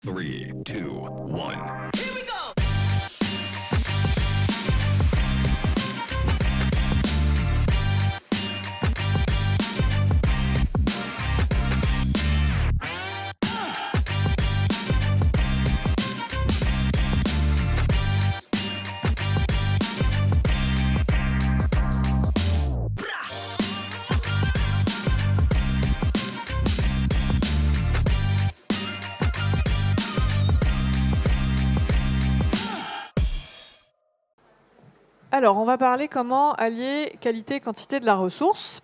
3, 2, 1. Here we go! Alors, on va parler comment allier qualité et quantité de la ressource.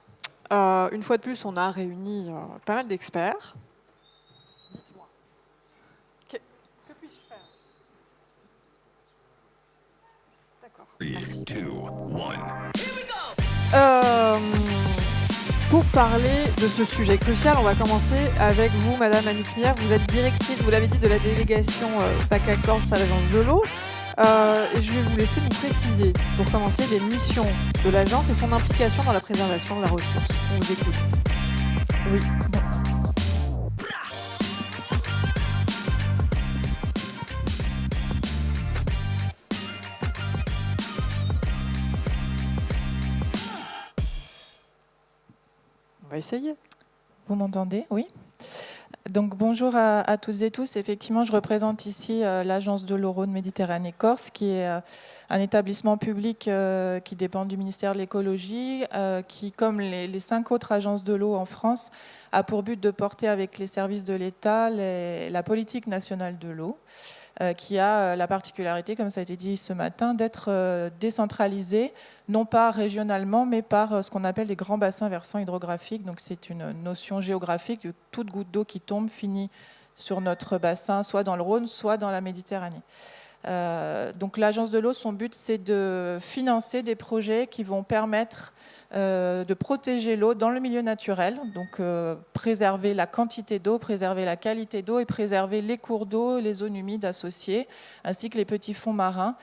Une fois de plus, on a réuni pas mal d'experts. Dites-moi. Que puis-je faire? D'accord. 3, Merci. 2, 1. Pour parler de ce sujet crucial, on va commencer avec vous, Madame Annick Mière. Vous êtes directrice, vous l'avez dit, de la délégation PACA Corse à l'Agence de l'eau. Et je vais vous laisser nous préciser, pour commencer, les missions de l'agence et son implication dans la préservation de la ressource. On vous écoute. Oui. Bon. On va essayer. Vous m'entendez? Oui. Donc bonjour à toutes et tous. Effectivement, je représente ici l'agence de l'eau Rhône-Méditerranée Corse, qui est un établissement public qui dépend du ministère de l'écologie, qui, comme les 5 autres agences de l'eau en France, a pour but de porter avec les services de l'État la politique nationale de l'eau, qui a la particularité, comme ça a été dit ce matin, d'être décentralisée, non pas régionalement, mais par ce qu'on appelle les grands bassins versants hydrographiques. Donc c'est une notion géographique, toute goutte d'eau qui tombe finit sur notre bassin, soit dans le Rhône, soit dans la Méditerranée. Donc l'agence de l'eau, son but, c'est de financer des projets qui vont permettre de protéger l'eau dans le milieu naturel, donc préserver la quantité d'eau, préserver la qualité d'eau et préserver les cours d'eau, les zones humides associées, ainsi que les petits fonds marins.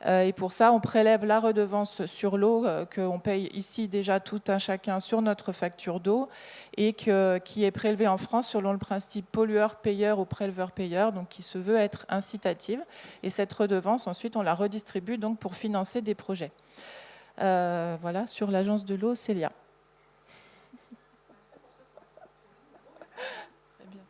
Et pour ça, on prélève la redevance sur l'eau qu'on paye ici déjà tout un chacun sur notre facture d'eau et qui est prélevée en France selon le principe pollueur-payeur ou préleveur-payeur, donc qui se veut être incitative. Et cette redevance, ensuite, on la redistribue donc pour financer des projets. Voilà, sur l'agence de l'eau, Célia. Très bien.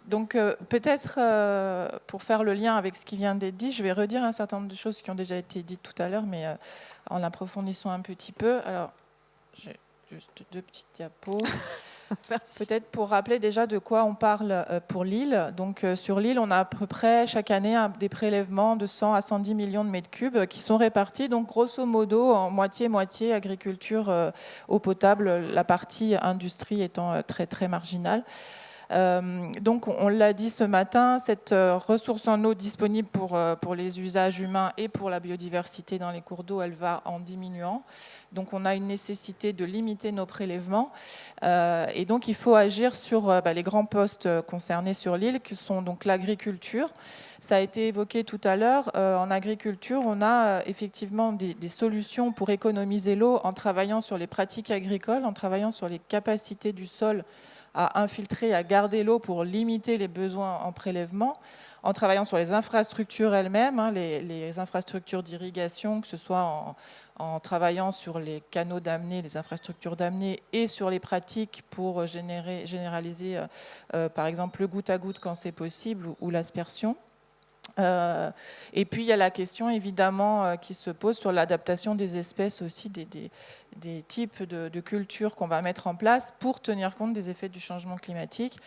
Donc peut-être pour faire le lien avec ce qui vient d'être dit, je vais redire un certain nombre de choses qui ont déjà été dites tout à l'heure, mais en approfondissant un petit peu. Alors, j'ai juste 2 petites diapos. Peut-être pour rappeler déjà de quoi on parle pour l'île. Donc sur l'île, on a à peu près chaque année des prélèvements de 100 à 110 millions de mètres cubes qui sont répartis, donc grosso modo en moitié-moitié agriculture, eau potable, la partie industrie étant très très marginale. Donc on l'a dit ce matin, cette ressource en eau disponible pour les usages humains et pour la biodiversité dans les cours d'eau, elle va en diminuant. Donc on a une nécessité de limiter nos prélèvements et donc il faut agir sur les grands postes concernés sur l'île, qui sont donc l'agriculture. Ça a été évoqué tout à l'heure. En agriculture, on a effectivement des solutions pour économiser l'eau en travaillant sur les pratiques agricoles, en travaillant sur les capacités du sol à infiltrer, à garder l'eau pour limiter les besoins en prélèvement, en travaillant sur les infrastructures elles-mêmes, les infrastructures d'irrigation, que ce soit en travaillant sur les canaux d'amener, les infrastructures d'amener, et sur les pratiques pour généraliser, par exemple, le goutte à goutte quand c'est possible, ou l'aspersion. Et puis il y a la question évidemment qui se pose sur l'adaptation des espèces aussi, des types de cultures qu'on va mettre en place pour tenir compte des effets du changement climatique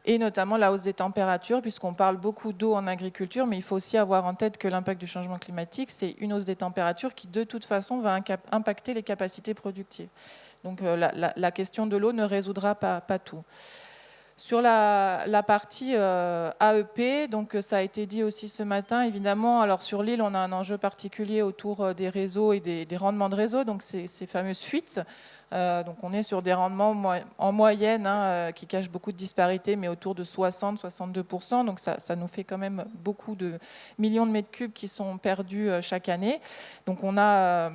et notamment la hausse des températures, puisqu'on parle beaucoup d'eau en agriculture, mais il faut aussi avoir en tête que l'impact du changement climatique, c'est une hausse des températures qui de toute façon va impacter les capacités productives. Donc la question de l'eau ne résoudra pas tout. Sur la partie AEP, donc ça a été dit aussi ce matin, évidemment. Alors sur l'île, on a un enjeu particulier autour des réseaux et des rendements de réseau, donc ces fameuses fuites. Donc on est sur des rendements en moyenne qui cachent beaucoup de disparités, mais autour de 60-62%. Donc ça nous fait quand même beaucoup de millions de mètres cubes qui sont perdus chaque année. Donc on a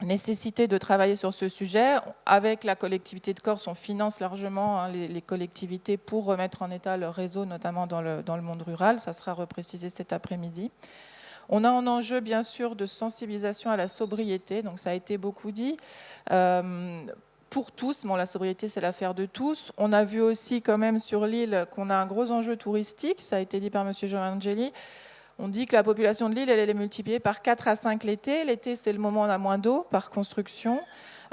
nécessité de travailler sur ce sujet. Avec la collectivité de Corse, on finance largement les collectivités pour remettre en état leur réseau, notamment dans le monde rural. Ça sera reprécisé cet après-midi. On a un enjeu, bien sûr, de sensibilisation à la sobriété. Donc, ça a été beaucoup dit. Pour tous, bon, la sobriété, c'est l'affaire de tous. On a vu aussi, quand même, sur l'île, qu'on a un gros enjeu touristique. Ça a été dit par M. Giovangeli. On dit que la population de l'île, elle est multipliée par 4 à 5 l'été. L'été, c'est le moment où on a moins d'eau par construction.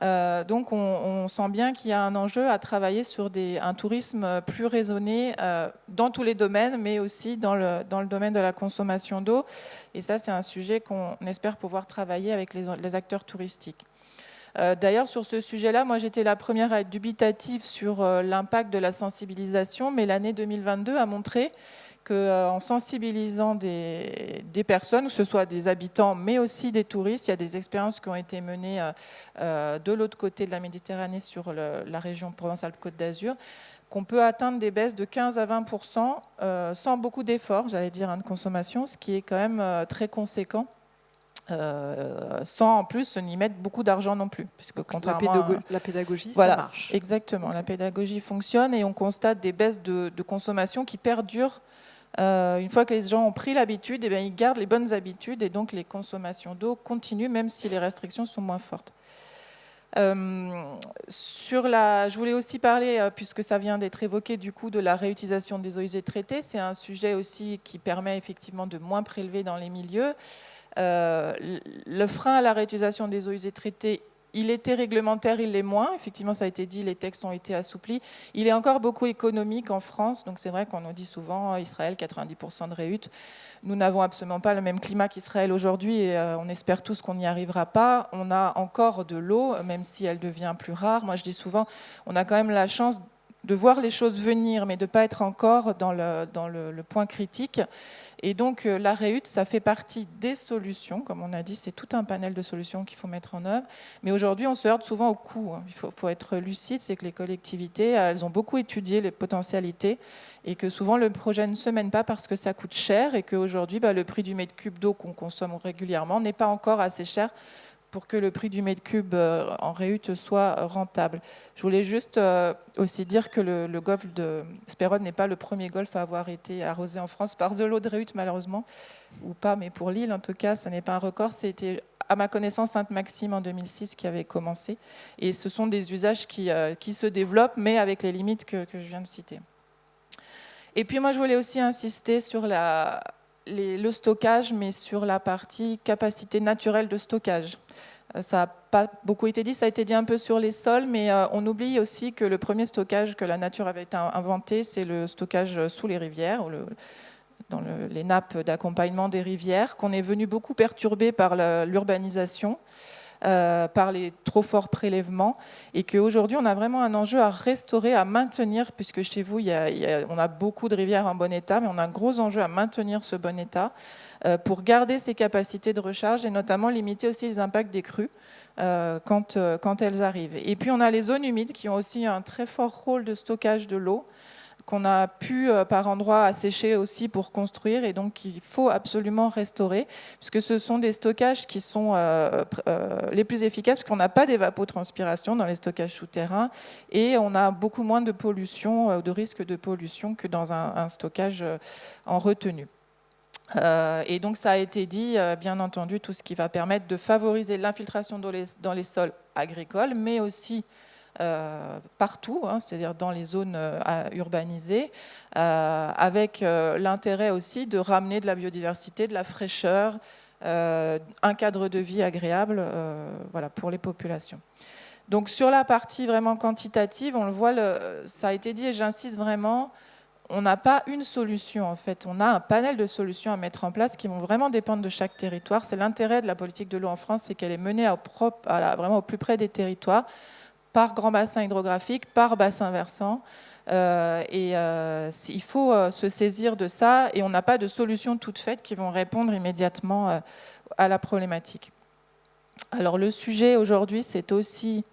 Donc, on sent bien qu'il y a un enjeu à travailler sur un tourisme plus raisonné dans tous les domaines, mais aussi dans le domaine de la consommation d'eau. Et ça, c'est un sujet qu'on espère pouvoir travailler avec les acteurs touristiques. D'ailleurs, sur ce sujet-là, moi, j'étais la première à être dubitative sur l'impact de la sensibilisation, mais l'année 2022 a montré qu'en sensibilisant des personnes, que ce soit des habitants, mais aussi des touristes, il y a des expériences qui ont été menées de l'autre côté de la Méditerranée sur la région Provence-Alpes-Côte d'Azur, qu'on peut atteindre des baisses de 15 à 20% sans beaucoup d'efforts, j'allais dire, de consommation, ce qui est quand même très conséquent. Sans en plus n'y mettre beaucoup d'argent non plus, puisque contrairement la pédagogie, voilà, ça marche. Exactement, la pédagogie fonctionne et on constate des baisses de consommation qui perdurent. Une fois que les gens ont pris l'habitude, eh bien, ils gardent les bonnes habitudes et donc les consommations d'eau continuent même si les restrictions sont moins fortes. Je voulais aussi parler, puisque ça vient d'être évoqué, du coup, de la réutilisation des eaux usées traitées. C'est un sujet aussi qui permet effectivement de moins prélever dans les milieux. Le frein à la réutilisation des eaux usées traitées, il était réglementaire, il l'est moins. Effectivement, ça a été dit, les textes ont été assouplis. Il est encore beaucoup économique en France. Donc c'est vrai qu'on nous dit souvent, Israël, 90% de réhut. Nous n'avons absolument pas le même climat qu'Israël aujourd'hui et on espère tous qu'on n'y arrivera pas. On a encore de l'eau, même si elle devient plus rare. Moi, je dis souvent, on a quand même la chance de voir les choses venir, mais de ne pas être encore dans le point critique. Et donc, la réhute, ça fait partie des solutions. Comme on a dit, c'est tout un panel de solutions qu'il faut mettre en œuvre. Mais aujourd'hui, on se heurte souvent au coût. Il faut être lucide, c'est que les collectivités, elles ont beaucoup étudié les potentialités et que souvent, le projet ne se mène pas parce que ça coûte cher et qu'aujourd'hui, le prix du mètre cube d'eau qu'on consomme régulièrement n'est pas encore assez cher pour que le prix du mètre cube en réhute soit rentable. Je voulais juste aussi dire que le golfe de Spérode n'est pas le premier golfe à avoir été arrosé en France par de l'eau de réhute, malheureusement, ou pas, mais pour l'île, en tout cas, ça n'est pas un record. C'était, à ma connaissance, Sainte-Maxime en 2006 qui avait commencé. Et ce sont des usages qui se développent, mais avec les limites que je viens de citer. Et puis moi, je voulais aussi insister sur le stockage, mais sur la partie capacité naturelle de stockage. Ça n'a pas beaucoup été dit, ça a été dit un peu sur les sols, mais on oublie aussi que le premier stockage que la nature avait inventé, c'est le stockage sous les rivières, ou dans les nappes d'accompagnement des rivières, qu'on est venu beaucoup perturber par l'urbanisation, par les trop forts prélèvements, et qu'aujourd'hui on a vraiment un enjeu à restaurer, à maintenir, puisque chez vous on a beaucoup de rivières en bon état, mais on a un gros enjeu à maintenir ce bon état pour garder ces capacités de recharge et notamment limiter aussi les impacts des crues quand elles arrivent. Et puis on a les zones humides qui ont aussi un très fort rôle de stockage de l'eau, qu'on a pu par endroits assécher aussi pour construire et donc qu'il faut absolument restaurer puisque ce sont des stockages qui sont les plus efficaces parce qu'on n'a pas d'évapotranspiration dans les stockages souterrains et on a beaucoup moins de pollution, de risque de pollution que dans un stockage en retenue. Et donc ça a été dit, bien entendu, tout ce qui va permettre de favoriser l'infiltration dans les sols agricoles, mais aussi partout, c'est-à-dire dans les zones urbanisées, avec l'intérêt aussi de ramener de la biodiversité, de la fraîcheur, un cadre de vie agréable pour les populations. Donc sur la partie vraiment quantitative, on le voit, ça a été dit et j'insiste vraiment, on n'a pas une solution en fait, on a un panel de solutions à mettre en place qui vont vraiment dépendre de chaque territoire. C'est l'intérêt de la politique de l'eau en France, c'est qu'elle est menée vraiment au plus près des territoires, par grand bassin hydrographique, par bassin versant. Il faut se saisir de ça et on n'a pas de solutions toutes faites qui vont répondre immédiatement à la problématique. Alors le sujet aujourd'hui, c'est aussi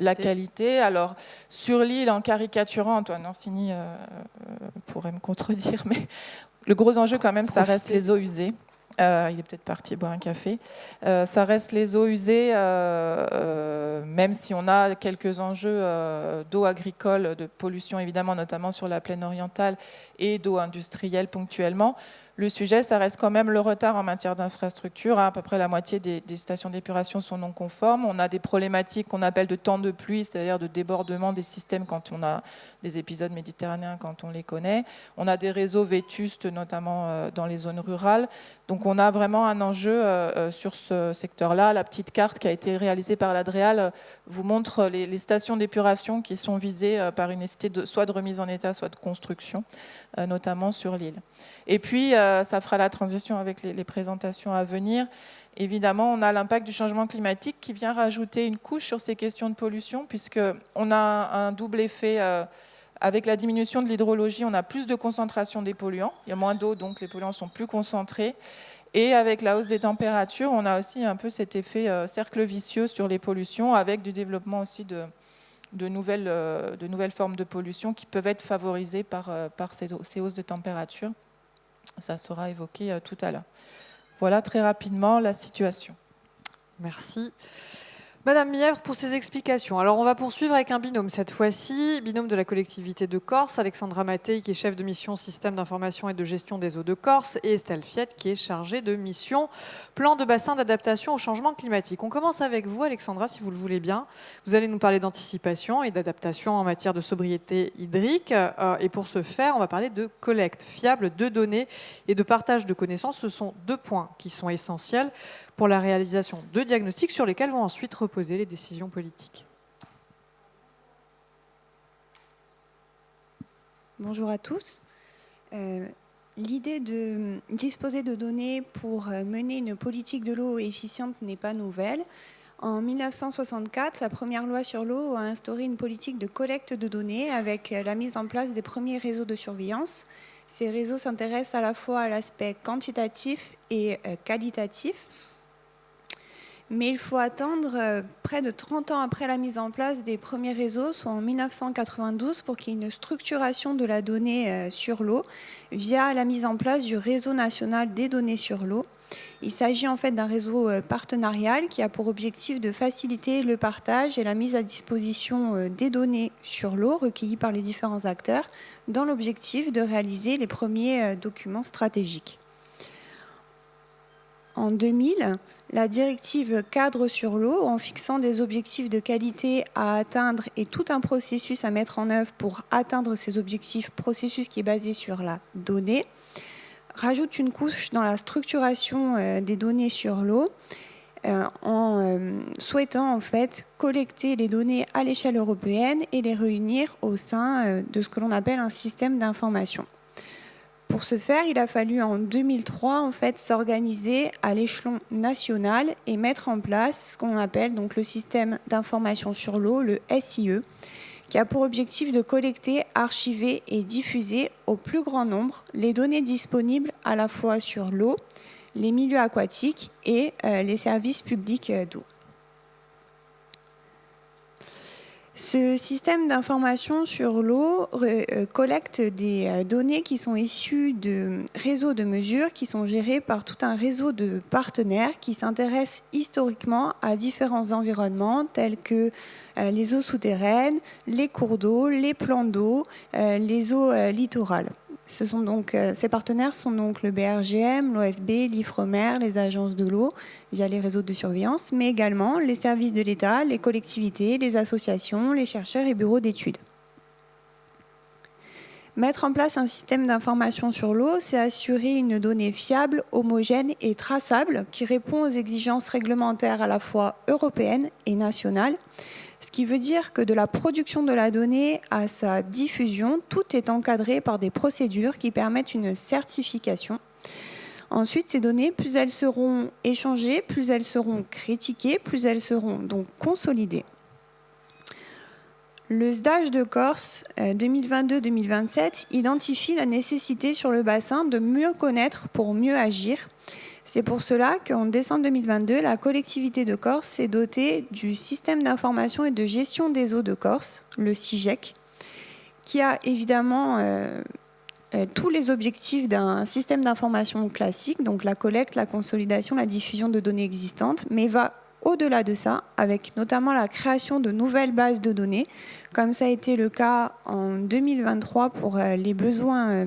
la qualité. Alors sur l'île, en caricaturant, Antoine Orsini pourrait me contredire, mais le gros enjeu quand même, ça reste les eaux usées. Il est peut-être parti boire un café. Ça reste les eaux usées, même si on a quelques enjeux d'eau agricole, de pollution évidemment, notamment sur la plaine orientale, et d'eau industrielle ponctuellement. Le sujet, ça reste quand même le retard en matière d'infrastructure. À peu près la moitié des stations d'épuration sont non conformes. On a des problématiques qu'on appelle de temps de pluie, c'est-à-dire de débordement des systèmes quand on a des épisodes méditerranéens, quand on les connaît. On a des réseaux vétustes, notamment dans les zones rurales. Donc on a vraiment un enjeu sur ce secteur-là. La petite carte qui a été réalisée par l'Adréal vous montre les stations d'épuration qui sont visées par une nécessité soit de remise en état, soit de construction, notamment sur l'île. Et puis, ça fera la transition avec les présentations à venir. Évidemment, on a l'impact du changement climatique qui vient rajouter une couche sur ces questions de pollution, puisqu'on a un double effet. Avec la diminution de l'hydrologie, on a plus de concentration des polluants. Il y a moins d'eau, donc les polluants sont plus concentrés. Et avec la hausse des températures, on a aussi un peu cet effet cercle vicieux sur les pollutions, avec du développement aussi de nouvelles formes de pollution qui peuvent être favorisées par ces hausses de température. Ça sera évoqué tout à l'heure. Voilà très rapidement la situation. Merci. Madame Mièvre pour ces explications. Alors on va poursuivre avec un binôme cette fois-ci, binôme de la collectivité de Corse, Alexandra Mattei qui est chef de mission système d'information et de gestion des eaux de Corse et Estelle Fiette qui est chargée de mission plan de bassin d'adaptation au changement climatique. On commence avec vous Alexandra si vous le voulez bien. Vous allez nous parler d'anticipation et d'adaptation en matière de sobriété hydrique et pour ce faire on va parler de collecte fiable de données et de partage de connaissances. Ce sont deux points qui sont essentiels pour la réalisation de diagnostics sur lesquels vont ensuite reposer les décisions politiques. Bonjour à tous. L'idée de disposer de données pour mener une politique de l'eau efficiente n'est pas nouvelle. En 1964, la première loi sur l'eau a instauré une politique de collecte de données avec la mise en place des premiers réseaux de surveillance. Ces réseaux s'intéressent à la fois à l'aspect quantitatif et qualitatif. Mais il faut attendre près de 30 ans après la mise en place des premiers réseaux, soit en 1992, pour qu'il y ait une structuration de la donnée sur l'eau via la mise en place du réseau national des données sur l'eau. Il s'agit en fait d'un réseau partenarial qui a pour objectif de faciliter le partage et la mise à disposition des données sur l'eau recueillies par les différents acteurs dans l'objectif de réaliser les premiers documents stratégiques. En 2000, la directive cadre sur l'eau, en fixant des objectifs de qualité à atteindre et tout un processus à mettre en œuvre pour atteindre ces objectifs, processus qui est basé sur la donnée, rajoute une couche dans la structuration des données sur l'eau en souhaitant en fait collecter les données à l'échelle européenne et les réunir au sein de ce que l'on appelle un système d'information. Pour ce faire, il a fallu en 2003 en fait, s'organiser à l'échelon national et mettre en place ce qu'on appelle donc, le système d'information sur l'eau, le SIE, qui a pour objectif de collecter, archiver et diffuser au plus grand nombre les données disponibles à la fois sur l'eau, les milieux aquatiques et les services publics d'eau. Ce système d'information sur l'eau collecte des données qui sont issues de réseaux de mesure qui sont gérés par tout un réseau de partenaires qui s'intéressent historiquement à différents environnements tels que les eaux souterraines, les cours d'eau, les plans d'eau, les eaux littorales. Ces partenaires sont donc le BRGM, l'OFB, l'IFREMER, les agences de l'eau via les réseaux de surveillance, mais également les services de l'État, les collectivités, les associations, les chercheurs et bureaux d'études. Mettre en place un système d'information sur l'eau, c'est assurer une donnée fiable, homogène et traçable qui répond aux exigences réglementaires à la fois européennes et nationales. Ce qui veut dire que de la production de la donnée à sa diffusion, tout est encadré par des procédures qui permettent une certification. Ensuite, ces données, plus elles seront échangées, plus elles seront critiquées, plus elles seront donc consolidées. Le SDAGE de Corse 2022-2027 identifie la nécessité sur le bassin de mieux connaître pour mieux agir. C'est pour cela qu'en décembre 2022, la collectivité de Corse s'est dotée du système d'information et de gestion des eaux de Corse, le SIGEC, qui a évidemment tous les objectifs d'un système d'information classique, donc la collecte, la consolidation, la diffusion de données existantes, mais va au-delà de ça, avec notamment la création de nouvelles bases de données, comme ça a été le cas en 2023 pour les besoins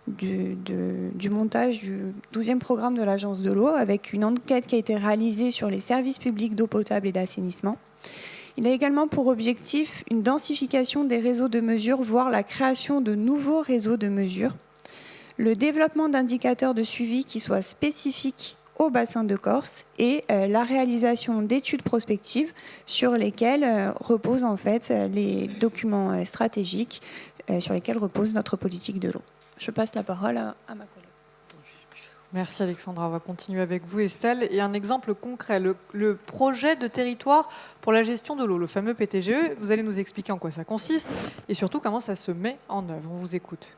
du montage du 12e programme de l'Agence de l'eau, avec une enquête qui a été réalisée sur les services publics d'eau potable et d'assainissement. Il a également pour objectif une densification des réseaux de mesure, voire la création de nouveaux réseaux de mesure, le développement d'indicateurs de suivi qui soient spécifiques au bassin de Corse et la réalisation d'études prospectives sur lesquelles reposent en fait les documents stratégiques sur lesquels repose notre politique de l'eau. Je passe la parole à ma collègue. Merci Alexandra. On va continuer avec vous Estelle. Et un exemple concret, le projet de territoire pour la gestion de l'eau, le fameux PTGE. Vous allez nous expliquer en quoi ça consiste et surtout comment ça se met en œuvre. On vous écoute.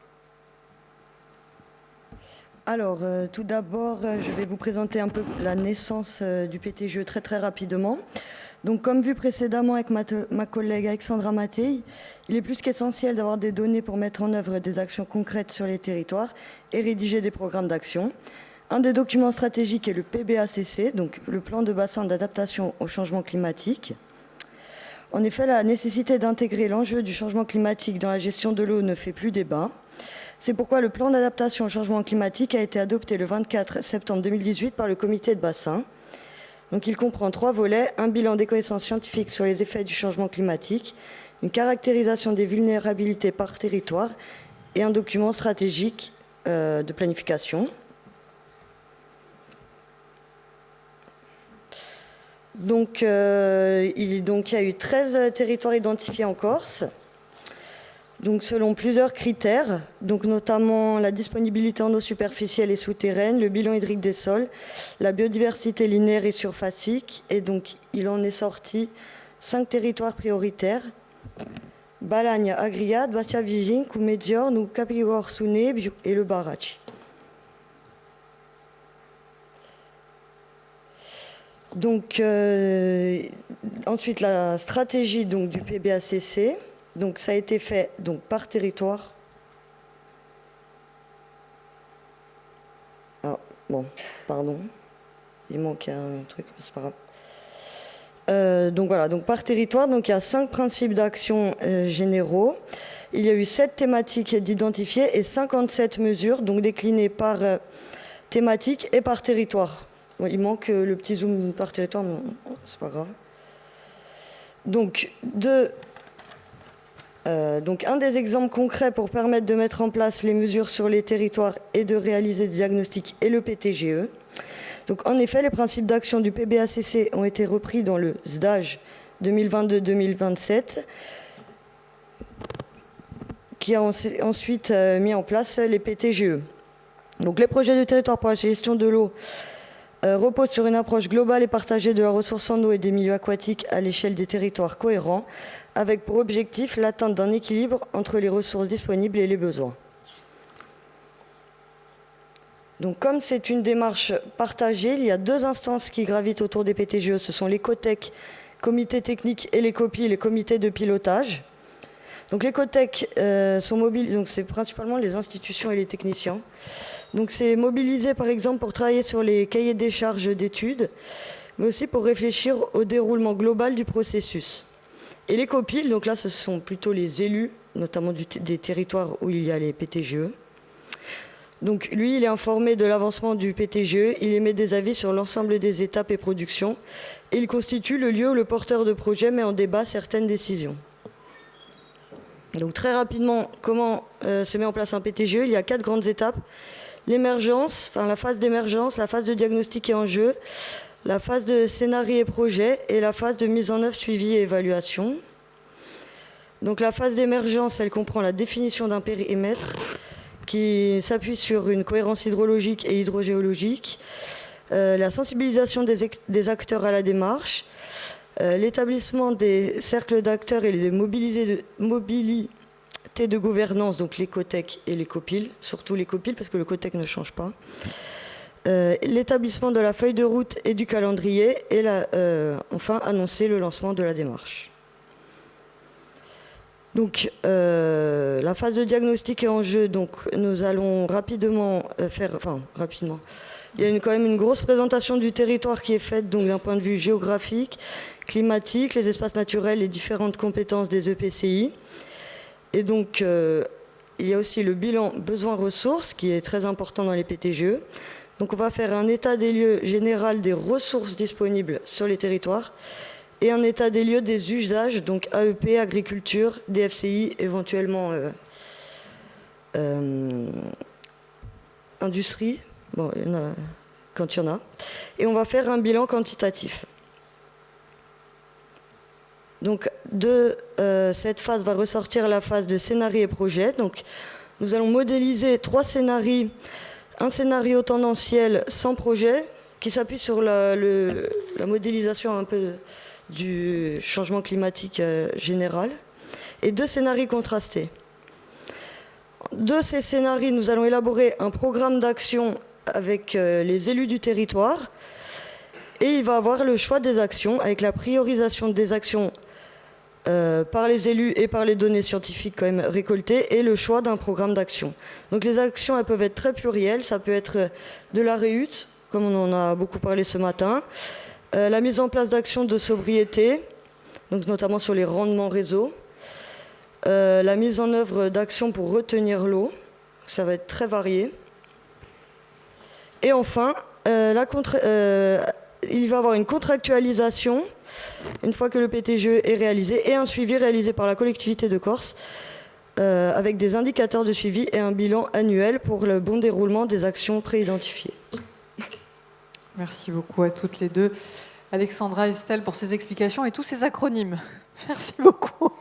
Alors, tout d'abord, je vais vous présenter un peu la naissance du PTGE très rapidement. Donc, comme vu précédemment avec ma collègue Alexandra Mattei, il est plus qu'essentiel d'avoir des données pour mettre en œuvre des actions concrètes sur les territoires et rédiger des programmes d'action. Un des documents stratégiques est le PBACC, donc le plan de bassin d'adaptation au changement climatique. En effet, la nécessité d'intégrer l'enjeu du changement climatique dans la gestion de l'eau ne fait plus débat. C'est pourquoi le plan d'adaptation au changement climatique a été adopté le 24 septembre 2018 par le comité de bassin. Donc, il comprend 3 volets, un bilan des connaissances scientifiques sur les effets du changement climatique, une caractérisation des vulnérabilités par territoire et un document stratégique de planification. Donc, il y a eu 13 territoires identifiés en Corse. Donc, selon plusieurs critères, donc notamment la disponibilité en eau superficielle et souterraine, le bilan hydrique des sols, la biodiversité linéaire et surfacique. Et donc, il en est sorti 5 territoires prioritaires. Balagna, Agriad, Bastia Vivin, Kumedior, nou Capigor, Souné et le Barachi. Donc, ensuite, la stratégie donc, du PBACC. Donc, ça a été fait donc, par territoire. Ah, bon, pardon. Il manque un truc, mais c'est pas grave. Donc, voilà, donc, par territoire, donc, il y a 5 principes d'action généraux. Il y a eu 7 thématiques d'identifier et 57 mesures, donc déclinées par thématique et par territoire. Bon, il manque le petit zoom par territoire, mais c'est pas grave. Donc, donc, un des exemples concrets pour permettre de mettre en place les mesures sur les territoires et de réaliser des diagnostics est le PTGE. Donc, en effet, les principes d'action du PBACC ont été repris dans le SDAGE 2022-2027, qui a ensuite mis en place les PTGE. Donc, les projets de territoire pour la gestion de l'eau reposent sur une approche globale et partagée de la ressource en eau et des milieux aquatiques à l'échelle des territoires cohérents, avec pour objectif l'atteinte d'un équilibre entre les ressources disponibles et les besoins. Donc, comme c'est une démarche partagée, il y a 2 instances qui gravitent autour des PTGE. Ce sont les COTEC, comités techniques, et les COPI, les comités de pilotage. Donc, les COTEC sont mobilisés, donc c'est principalement les institutions et les techniciens. Donc, c'est mobilisé par exemple pour travailler sur les cahiers des charges d'études, mais aussi pour réfléchir au déroulement global du processus. Et les COPIL, donc là, ce sont plutôt les élus, notamment des territoires où il y a les PTGE. Donc lui, il est informé de l'avancement du PTGE, il émet des avis sur l'ensemble des étapes et productions, et il constitue le lieu où le porteur de projet met en débat certaines décisions. Donc très rapidement, comment se met en place un PTGE? Il y a 4 grandes étapes. L'émergence, enfin la phase d'émergence, la phase de diagnostic et enjeu, la phase de scénario et projet et la phase de mise en œuvre, suivi et évaluation. Donc la phase d'émergence, elle comprend la définition d'un périmètre qui s'appuie sur une cohérence hydrologique et hydrogéologique, la sensibilisation des acteurs à la démarche, l'établissement des cercles d'acteurs et les mobilités de gouvernance, donc les COTEC et les COPIL, surtout les COPIL parce que le COTEC ne change pas. L'établissement de la feuille de route et du calendrier et enfin annoncer le lancement de la démarche. Donc, la phase de diagnostic est en jeu. Donc, nous allons rapidement rapidement. Il y a quand même une grosse présentation du territoire qui est faite, donc d'un point de vue géographique, climatique, les espaces naturels, les différentes compétences des EPCI. Et donc, il y a aussi le bilan besoins-ressources qui est très important dans les PTGE. Donc, on va faire un état des lieux général des ressources disponibles sur les territoires et un état des lieux des usages, donc AEP, agriculture, DFCI, éventuellement industrie, bon, il y en a, quand il y en a. Et on va faire un bilan quantitatif. Donc, de cette phase va ressortir la phase de scénario et projet. Donc, nous allons modéliser 3 scénarios. Un scénario tendanciel sans projet, qui s'appuie sur la modélisation un peu du changement climatique général, et 2 scénarios contrastés. De ces scénarios, nous allons élaborer un programme d'action avec les élus du territoire, et il va avoir le choix des actions, avec la priorisation des actions par les élus et par les données scientifiques quand même récoltées, et le choix d'un programme d'action. Donc les actions, elles peuvent être très plurielles, ça peut être de la réhute, comme on en a beaucoup parlé ce matin, la mise en place d'actions de sobriété, donc notamment sur les rendements réseau, la mise en œuvre d'actions pour retenir l'eau, ça va être très varié. Et enfin, il va y avoir une contractualisation une fois que le PTGE est réalisé, et un suivi réalisé par la collectivité de Corse avec des indicateurs de suivi et un bilan annuel pour le bon déroulement des actions préidentifiées. Merci beaucoup à toutes les deux, Alexandra et Estelle, pour ces explications et tous ces acronymes. Merci beaucoup.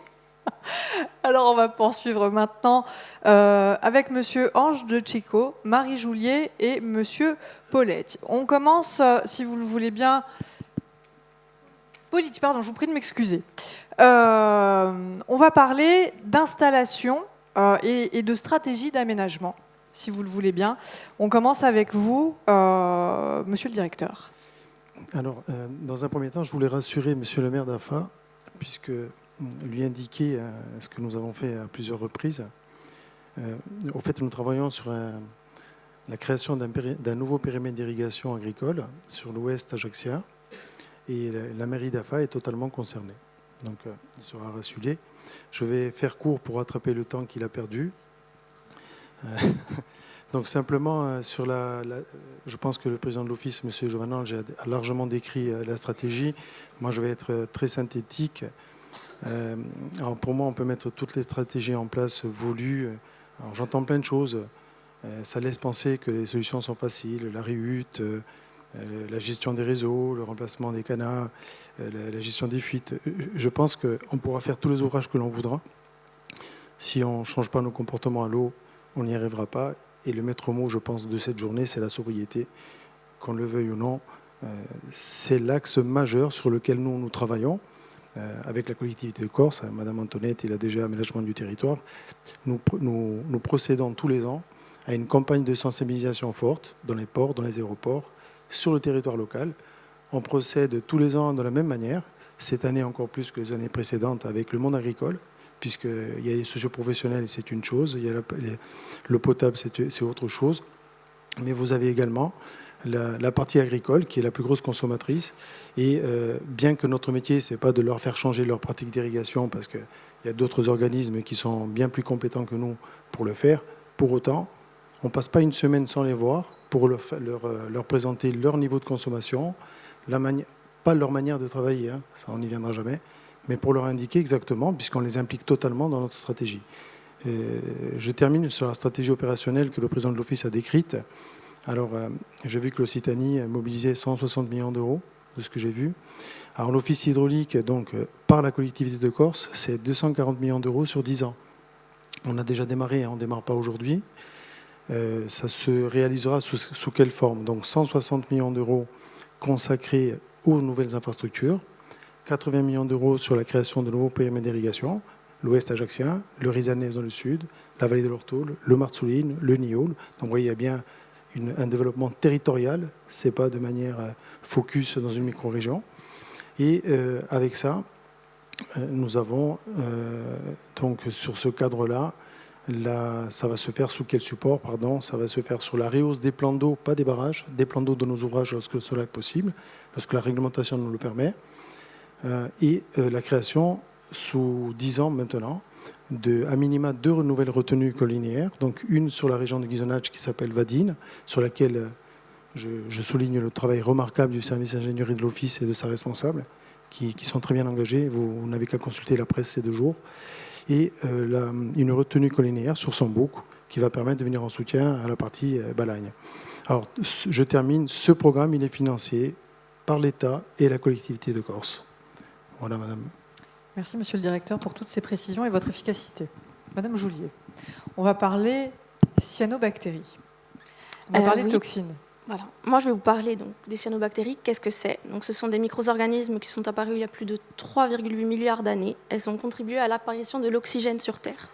Alors, on va poursuivre maintenant avec Monsieur Ange de Chico, Marie Joulier et Monsieur Paulette. On commence, si vous le voulez bien... Pardon, je vous prie de m'excuser. On va parler d'installation et de stratégie d'aménagement, si vous le voulez bien. On commence avec vous, monsieur le directeur. Alors, dans un premier temps, je voulais rassurer monsieur le maire d'Afa, puisque lui indiquer ce que nous avons fait à plusieurs reprises. Au fait, nous travaillons sur la création d'un nouveau périmètre d'irrigation agricole sur l'ouest ajaxien. Et la mairie d'Afa est totalement concernée. Donc, il sera rassuré. Je vais faire court pour rattraper le temps qu'il a perdu. Donc, simplement, je pense que le président de l'Office, M. Jovanange, a largement décrit la stratégie. Moi, je vais être très synthétique. Alors, pour moi, on peut mettre toutes les stratégies en place voulues. Alors, j'entends plein de choses. Ça laisse penser que les solutions sont faciles. La réhute, la gestion des réseaux, le remplacement des canaux, la gestion des fuites. Je pense qu'on pourra faire tous les ouvrages que l'on voudra. Si on ne change pas nos comportements à l'eau, on n'y arrivera pas. Et le maître mot, je pense, de cette journée, c'est la sobriété. Qu'on le veuille ou non, c'est l'axe majeur sur lequel nous travaillons. Avec la collectivité de Corse, Madame Antoinette et la DG Aménagement du territoire, nous procédons tous les ans à une campagne de sensibilisation forte dans les ports, dans les aéroports, sur le territoire local. On procède tous les ans de la même manière, cette année encore plus que les années précédentes avec le monde agricole, puisqu'il y a les socioprofessionnels, c'est une chose, il y a le potable, c'est autre chose. Mais vous avez également la partie agricole, qui est la plus grosse consommatrice. Et bien que notre métier, ce n'est pas de leur faire changer leur pratique d'irrigation, parce qu'il y a d'autres organismes qui sont bien plus compétents que nous pour le faire, pour autant, on ne passe pas une semaine sans les voir pour leur présenter leur niveau de consommation, pas leur manière de travailler, hein, ça on n'y viendra jamais, mais pour leur indiquer exactement, puisqu'on les implique totalement dans notre stratégie. Je termine sur la stratégie opérationnelle que le président de l'Office a décrite. Alors, j'ai vu que l'Occitanie mobilisait 160 millions d'euros, de ce que j'ai vu. Alors, l'Office hydraulique, donc, par la collectivité de Corse, c'est 240 millions d'euros sur 10 ans. On a déjà démarré, on ne démarre pas aujourd'hui. Ça se réalisera sous quelle forme? Donc 160 millions d'euros consacrés aux nouvelles infrastructures, 80 millions d'euros sur la création de nouveaux périmètres d'irrigation, l'ouest ajaxien, le Risanais dans le sud, la vallée de l'Ortole, le Marsouline, le Niol. Donc vous voyez, il y a bien un développement territorial, ce n'est pas de manière focus dans une micro-région. Et avec ça, nous avons donc sur ce cadre-là, ça va se faire sous quel support, pardon? Ça va se faire sur la rehausse des plans d'eau, pas des barrages, des plans d'eau de nos ouvrages lorsque cela est possible, lorsque la réglementation nous le permet, et la création sous 10 ans maintenant à minima 2 nouvelles retenues collinières, donc une sur la région de Ghisonaccia qui s'appelle Vadine, sur laquelle je souligne le travail remarquable du service ingénierie de l'Office et de sa responsable, qui sont très bien engagés. Vous n'avez qu'à consulter la presse ces 2 jours. Et une retenue collinière sur son bouc qui va permettre de venir en soutien à la partie Balagne. Alors, je termine. Ce programme, il est financé par l'État et la collectivité de Corse. Voilà, madame. Merci, monsieur le directeur, pour toutes ces précisions et votre efficacité. Madame Joulier, on va parler cyanobactéries. On va parler de toxines. Voilà. Moi, je vais vous parler donc, des cyanobactéries. Qu'est-ce que c'est? Donc, ce sont des micro-organismes qui sont apparus il y a plus de 3,8 milliards d'années. Elles ont contribué à l'apparition de l'oxygène sur Terre.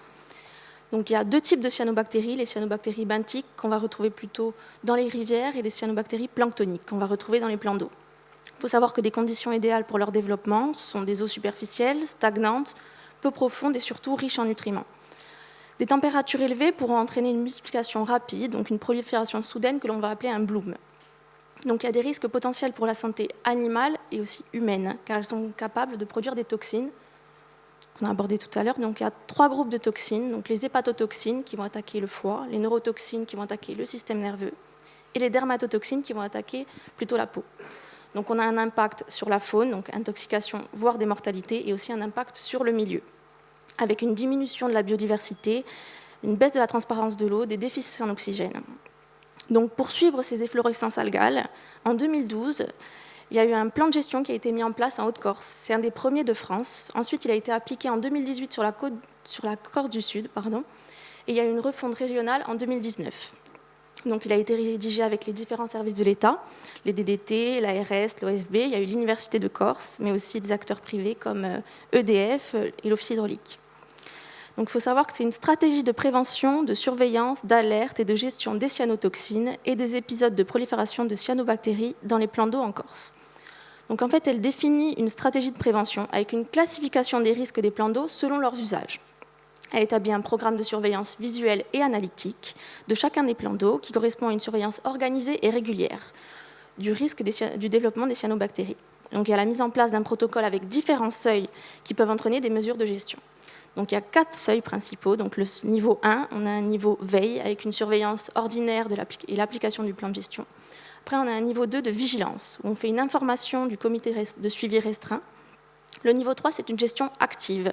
Donc, il y a 2 types de cyanobactéries. Les cyanobactéries benthiques, qu'on va retrouver plutôt dans les rivières, et les cyanobactéries planctoniques, qu'on va retrouver dans les plans d'eau. Il faut savoir que des conditions idéales pour leur développement sont des eaux superficielles, stagnantes, peu profondes et surtout riches en nutriments. Des températures élevées pourront entraîner une multiplication rapide, donc une prolifération soudaine que l'on va appeler un bloom. Donc il y a des risques potentiels pour la santé animale et aussi humaine, car elles sont capables de produire des toxines qu'on a abordées tout à l'heure. Donc il y a 3 groupes de toxines, donc les hépatotoxines qui vont attaquer le foie, les neurotoxines qui vont attaquer le système nerveux, et les dermatotoxines qui vont attaquer plutôt la peau. Donc on a un impact sur la faune, donc intoxication, voire des mortalités, et aussi un impact sur le milieu, avec une diminution de la biodiversité, une baisse de la transparence de l'eau, des déficits en oxygène. Donc pour suivre ces efflorescences algales, en 2012, il y a eu un plan de gestion qui a été mis en place en Haute-Corse. C'est un des premiers de France. Ensuite, il a été appliqué en 2018 sur la Corse du Sud, et il y a eu une refonte régionale en 2019. Donc il a été rédigé avec les différents services de l'État, les DDT, l'ARS, l'OFB, il y a eu l'Université de Corse, mais aussi des acteurs privés comme EDF et l'Office hydraulique. Donc il faut savoir que c'est une stratégie de prévention, de surveillance, d'alerte et de gestion des cyanotoxines et des épisodes de prolifération de cyanobactéries dans les plans d'eau en Corse. Donc en fait, elle définit une stratégie de prévention avec une classification des risques des plans d'eau selon leurs usages. Elle établit un programme de surveillance visuelle et analytique de chacun des plans d'eau qui correspond à une surveillance organisée et régulière du risque du développement des cyanobactéries. Donc il y a la mise en place d'un protocole avec différents seuils qui peuvent entraîner des mesures de gestion. Donc il y a 4 seuils principaux. Donc le niveau 1, on a un niveau veille avec une surveillance ordinaire et l'application du plan de gestion. Après, on a un niveau 2 de vigilance où on fait une information du comité de suivi restreint. Le niveau 3, c'est une gestion active.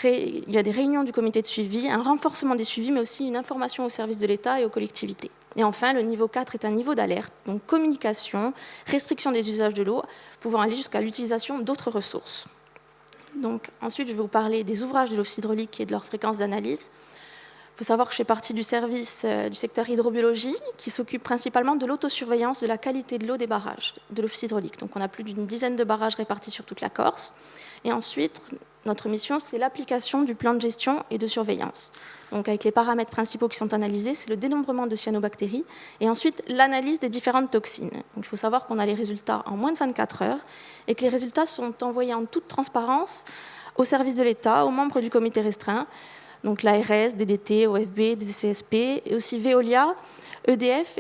Il y a des réunions du comité de suivi, un renforcement des suivis, mais aussi une information aux services de l'État et aux collectivités. Et enfin, le niveau 4 est un niveau d'alerte, donc communication, restriction des usages de l'eau, pouvant aller jusqu'à l'utilisation d'autres ressources. Donc, ensuite, je vais vous parler des ouvrages de l'Office hydraulique et de leur fréquence d'analyse. Il faut savoir que je fais partie du service du secteur hydrobiologie qui s'occupe principalement de l'autosurveillance de la qualité de l'eau des barrages de l'Office hydraulique. Donc, on a plus d'une dizaine de barrages répartis sur toute la Corse. Et ensuite, notre mission, c'est l'application du plan de gestion et de surveillance. Donc, avec les paramètres principaux qui sont analysés, c'est le dénombrement de cyanobactéries et ensuite l'analyse des différentes toxines. Donc, il faut savoir qu'on a les résultats en moins de 24 heures et que les résultats sont envoyés en toute transparence aux services de l'État, aux membres du comité restreint, donc l'ARS, DDT, OFB, DCSP, et aussi Veolia, EDF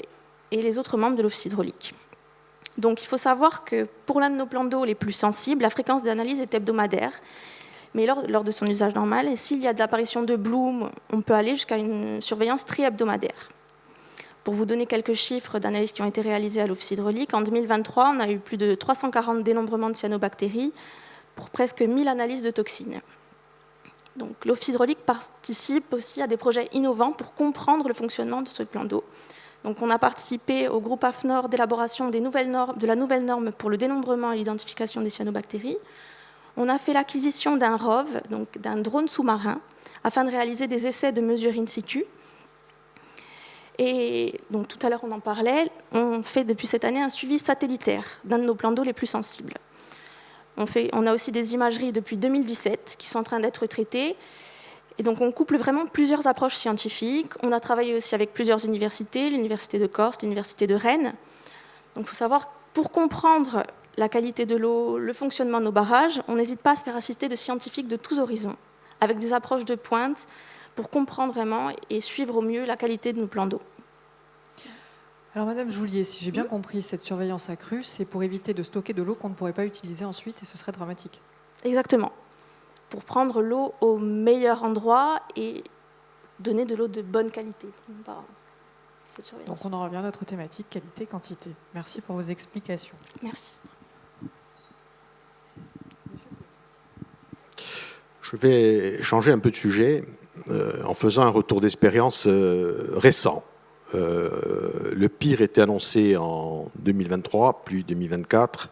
et les autres membres de l'Office hydraulique. Donc, il faut savoir que pour l'un de nos plans d'eau les plus sensibles, la fréquence d'analyse est hebdomadaire, mais lors de son usage normal, et s'il y a de l'apparition de bloom, on peut aller jusqu'à une surveillance tri-hebdomadaire. Pour vous donner quelques chiffres d'analyses qui ont été réalisées à l'Office hydraulique, en 2023, on a eu plus de 340 dénombrements de cyanobactéries pour presque 1000 analyses de toxines. Donc, l'Office hydraulique participe aussi à des projets innovants pour comprendre le fonctionnement de ce plan d'eau. Donc, on a participé au groupe AFNOR d'élaboration de la nouvelle norme pour le dénombrement et l'identification des cyanobactéries. On a fait l'acquisition d'un ROV, donc d'un drone sous-marin, afin de réaliser des essais de mesure in situ. Et donc, tout à l'heure, on en parlait, on fait depuis cette année un suivi satellitaire d'un de nos plans d'eau les plus sensibles. On a aussi des imageries depuis 2017 qui sont en train d'être traitées. Et donc, on couple vraiment plusieurs approches scientifiques. On a travaillé aussi avec plusieurs universités, l'Université de Corse, l'Université de Rennes. Donc, il faut savoir, pour comprendre la qualité de l'eau, le fonctionnement de nos barrages, on n'hésite pas à se faire assister de scientifiques de tous horizons, avec des approches de pointe pour comprendre vraiment et suivre au mieux la qualité de nos plans d'eau. Alors Madame Joulier, si j'ai bien compris, cette surveillance accrue, c'est pour éviter de stocker de l'eau qu'on ne pourrait pas utiliser ensuite et ce serait dramatique. Exactement. Pour prendre l'eau au meilleur endroit et donner de l'eau de bonne qualité. Cette surveillance. Donc on en revient à notre thématique qualité-quantité. Merci pour vos explications. Merci. Je vais changer un peu de sujet en faisant un retour d'expérience récent. Le pire était annoncé en 2023, puis 2024,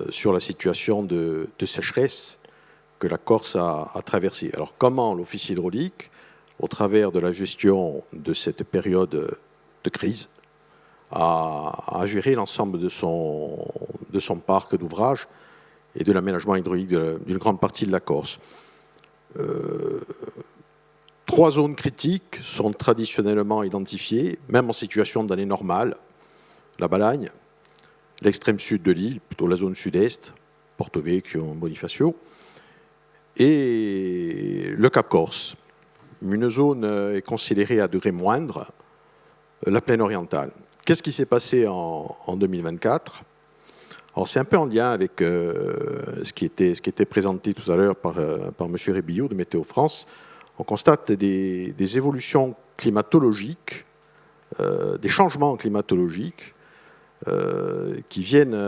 sur la situation de sécheresse que la Corse a traversée. Alors comment l'Office hydraulique, au travers de la gestion de cette période de crise, a géré l'ensemble de son parc d'ouvrages et de l'aménagement hydraulique d'une grande partie de la Corse. 3 zones critiques sont traditionnellement identifiées, même en situation d'année normale. La Balagne, l'extrême sud de l'île, plutôt la zone sud-est, Porto Vecchio, Bonifacio, et le Cap Corse. Une zone est considérée à degré moindre, la plaine orientale. Qu'est-ce qui s'est passé en 2024 ? Alors c'est un peu en lien avec ce qui était présenté tout à l'heure par M. Rébillot de Météo France. On constate des évolutions climatologiques, des changements climatologiques qui viennent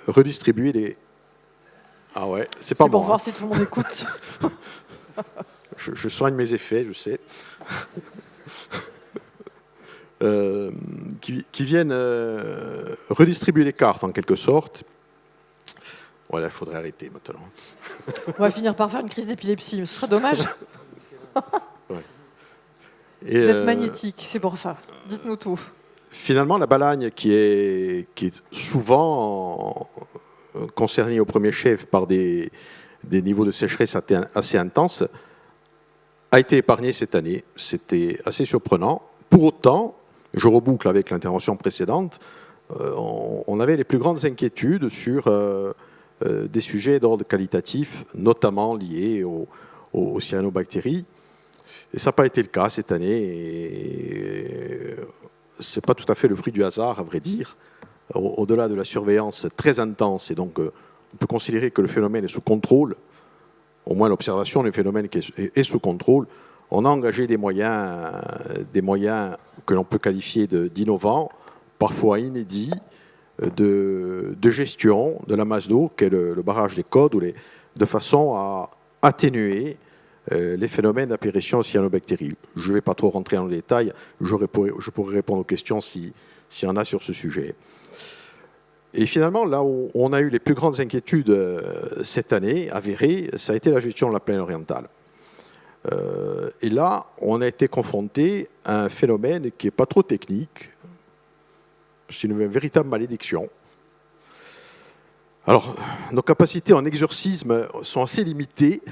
redistribuer les... Ah ouais, c'est pas bon. C'est pour voir hein. si tout le monde écoute. Je soigne mes effets, je sais. Qui viennent redistribuer les cartes en quelque sorte. Voilà, il faudrait arrêter maintenant. On va finir par faire une crise d'épilepsie, ce serait dommage. Ouais. Et Vous êtes magnétique, c'est pour ça. Dites-nous tout. Finalement, la Balagne, qui est souvent concernée au premier chef par des niveaux de sécheresse assez intenses, a été épargnée cette année. C'était assez surprenant. Pour autant, je reboucle avec l'intervention précédente, on avait les plus grandes inquiétudes sur des sujets d'ordre qualitatif, notamment liés aux cyanobactéries. Et ça n'a pas été le cas cette année. Ce n'est pas tout à fait le fruit du hasard, à vrai dire. Au-delà de la surveillance très intense, et donc on peut considérer que le phénomène est sous contrôle, au moins l'observation du phénomène est sous contrôle, on a engagé des moyens que l'on peut qualifier d'innovants, parfois inédits, de gestion de la masse d'eau, qu'est le barrage des Codes, de façon à atténuer les phénomènes d'apparition cyanobactérie. Je ne vais pas trop rentrer dans le détail, je pourrais répondre aux questions s'il y en a sur ce sujet. Et finalement, là où on a eu les plus grandes inquiétudes cette année, avérées, ça a été la gestion de la plaine orientale. Et là, on a été confronté à un phénomène qui n'est pas trop technique. C'est une véritable malédiction. Alors, nos capacités en exorcisme sont assez limitées.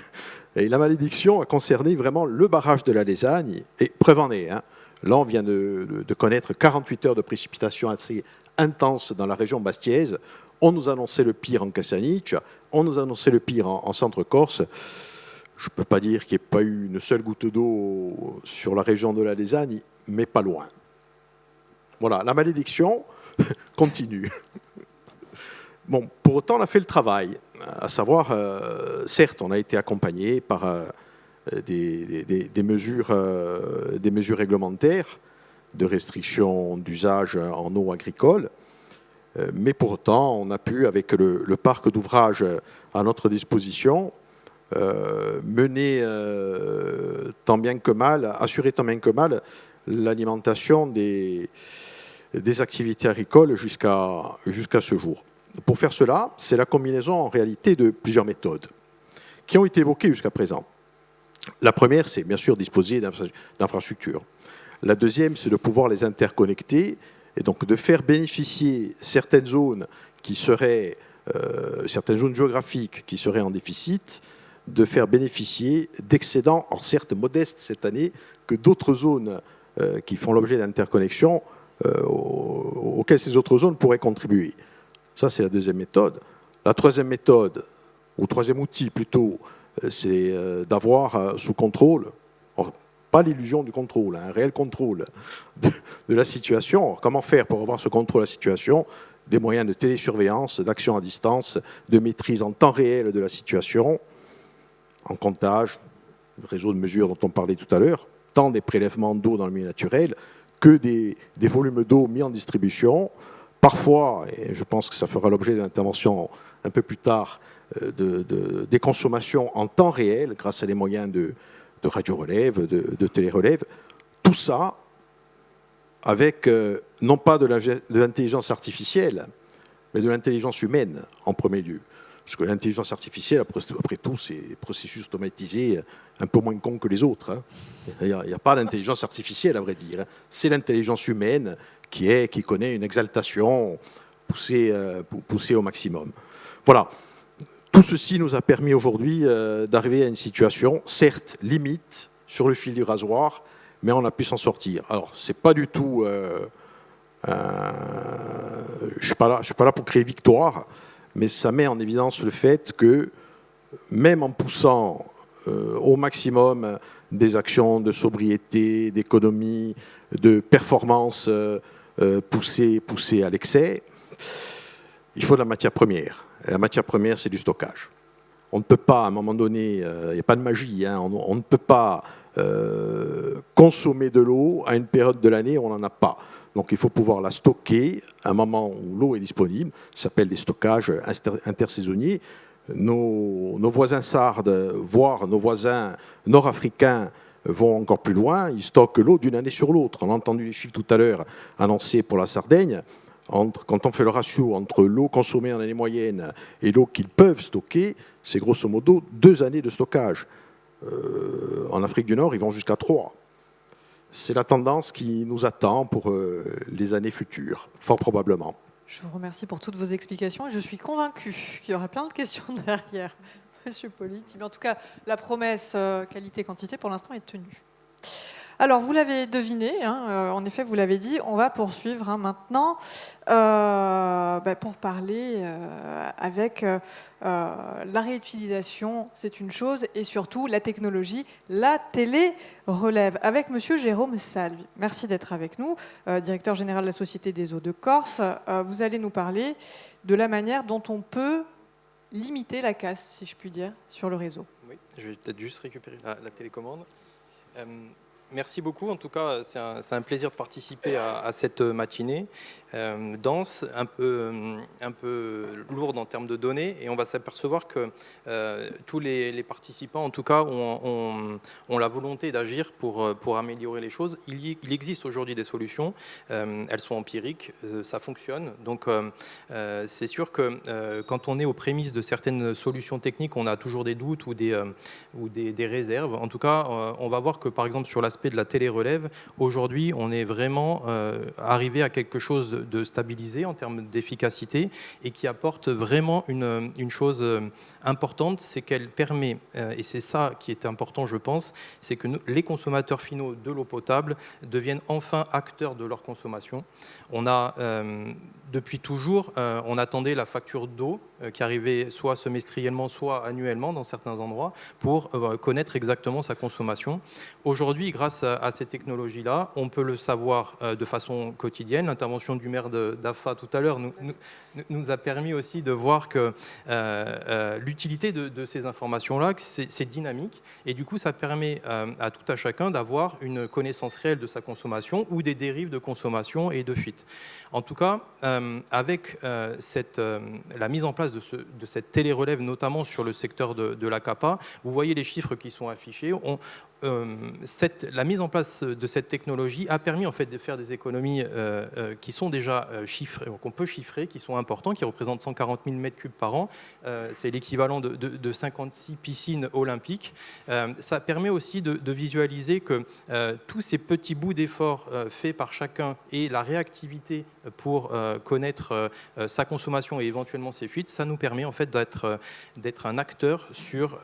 Et la malédiction a concerné vraiment le barrage de la Lézagne. Et preuve en est, hein, là, on vient de connaître 48 heures de précipitations assez intenses dans la région bastiaise. On nous annonçait le pire en Cassaniche. On nous annonçait le pire en Centre-Corse. Je ne peux pas dire qu'il n'y ait pas eu une seule goutte d'eau sur la région de la Lézagne, mais pas loin. Voilà, la malédiction continue. Bon, pour autant, on a fait le travail, à savoir, certes, on a été accompagné par des mesures réglementaires de restriction d'usage en eau agricole, mais pour autant, on a pu, avec le parc d'ouvrages à notre disposition, mener tant bien que mal, assurer tant bien que mal l'alimentation des activités agricoles jusqu'à ce jour. Pour faire cela, c'est la combinaison en réalité de plusieurs méthodes qui ont été évoquées jusqu'à présent. La première, c'est bien sûr disposer d'infrastructures. La deuxième, c'est de pouvoir les interconnecter et donc de faire bénéficier certaines zones certaines zones géographiques qui seraient en déficit, de faire bénéficier d'excédents, certes modestes cette année, que d'autres zones qui font l'objet d'interconnexions auxquelles ces autres zones pourraient contribuer. Ça, c'est la deuxième méthode. La troisième méthode, ou troisième outil plutôt, c'est d'avoir sous contrôle, pas l'illusion du contrôle, un réel contrôle de la situation. Alors, comment faire pour avoir ce contrôle de la situation? Des moyens de télésurveillance, d'action à distance, de maîtrise en temps réel de la situation, en comptage, le réseau de mesures dont on parlait tout à l'heure, tant des prélèvements d'eau dans le milieu naturel que des volumes d'eau mis en distribution. Parfois, et je pense que ça fera l'objet d'une intervention un peu plus tard, des consommations en temps réel grâce à des moyens de radio-relève, de télé-relève. Tout ça avec non pas de l'intelligence artificielle, mais de l'intelligence humaine en premier lieu. Parce que l'intelligence artificielle, après tout, c'est des processus automatisés un peu moins cons que les autres. Hein. Il n'y a pas d'intelligence artificielle, à vrai dire. Hein. C'est l'intelligence humaine qui connaît une exaltation poussée au maximum. Voilà. Tout ceci nous a permis aujourd'hui d'arriver à une situation, certes, limite, sur le fil du rasoir, mais on a pu s'en sortir. Alors, c'est pas du tout... je ne suis pas là pour créer victoire, mais ça met en évidence le fait que, même en poussant au maximum des actions de sobriété, d'économie, de performance poussées à l'excès, il faut de la matière première. Et la matière première, c'est du stockage. On ne peut pas, à un moment donné, il n'y a pas de magie, hein, on ne peut pas consommer de l'eau à une période de l'année où on n'en a pas. Donc il faut pouvoir la stocker à un moment où l'eau est disponible. Ça s'appelle des stockages intersaisonniers. Nos voisins sardes, voire nos voisins nord-africains, vont encore plus loin. Ils stockent l'eau d'une année sur l'autre. On a entendu les chiffres tout à l'heure annoncés pour la Sardaigne. Quand on fait le ratio entre l'eau consommée en année moyenne et l'eau qu'ils peuvent stocker, c'est grosso modo 2 années de stockage. En Afrique du Nord, ils vont jusqu'à 3. C'est la tendance qui nous attend pour les années futures, fort probablement. Je vous remercie pour toutes vos explications et je suis convaincue qu'il y aura plein de questions derrière, Monsieur Politi. Mais en tout cas, la promesse qualité-quantité, pour l'instant, est tenue. Alors, vous l'avez deviné, hein, en effet, vous l'avez dit, on va poursuivre maintenant pour parler avec la réutilisation, c'est une chose, et surtout la technologie, la télé-relève, avec Monsieur Jérôme Salvi. Merci d'être avec nous, directeur général de la Société des eaux de Corse. Vous allez nous parler de la manière dont on peut limiter la casse, si je puis dire, sur le réseau. Oui, je vais peut-être juste récupérer la télécommande. Merci beaucoup. En tout cas, c'est un plaisir de participer à cette matinée dense, un peu lourde en termes de données. Et on va s'apercevoir que tous les participants, en tout cas, ont la volonté d'agir pour améliorer les choses. Il existe aujourd'hui des solutions. Elles sont empiriques. Ça fonctionne. Donc, c'est sûr que quand on est aux prémices de certaines solutions techniques, on a toujours des doutes ou des réserves. En tout cas, on va voir que, par exemple, sur l'aspect de la télé-relève, aujourd'hui, on est vraiment arrivé à quelque chose de stabilisé en termes d'efficacité et qui apporte vraiment une chose importante, c'est qu'elle permet, et c'est ça qui est important, je pense, c'est que les consommateurs finaux de l'eau potable deviennent enfin acteurs de leur consommation. On a, depuis toujours, on attendait la facture d'eau qui arrivait soit semestriellement, soit annuellement dans certains endroits pour connaître exactement sa consommation. Aujourd'hui, grâce à ces technologies-là, on peut le savoir de façon quotidienne. L'intervention du maire d'Afa tout à l'heure nous a permis aussi de voir que l'utilité de ces informations-là, c'est dynamique. Et du coup, ça permet à tout à chacun d'avoir une connaissance réelle de sa consommation ou des dérives de consommation et de fuite. En tout cas, avec la mise en place de cette télé-relève, notamment sur le secteur de la CAPA, vous voyez les chiffres qui sont affichés. La mise en place de cette technologie a permis en fait de faire des économies qui sont déjà chiffrées, qu'on peut chiffrer, qui sont importants, qui représentent 140 000 m3 par an. C'est l'équivalent de 56 piscines olympiques. Ça permet aussi de visualiser que tous ces petits bouts d'efforts faits par chacun et la réactivité pour connaître sa consommation et éventuellement ses fuites, ça nous permet en fait d'être un acteur sur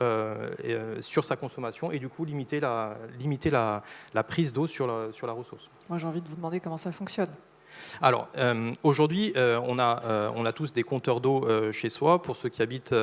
sa consommation et du coup limiter la prise d'eau sur la ressource. Moi, j'ai envie de vous demander comment ça fonctionne. Alors, aujourd'hui, on a tous des compteurs d'eau chez soi. Pour ceux qui habitent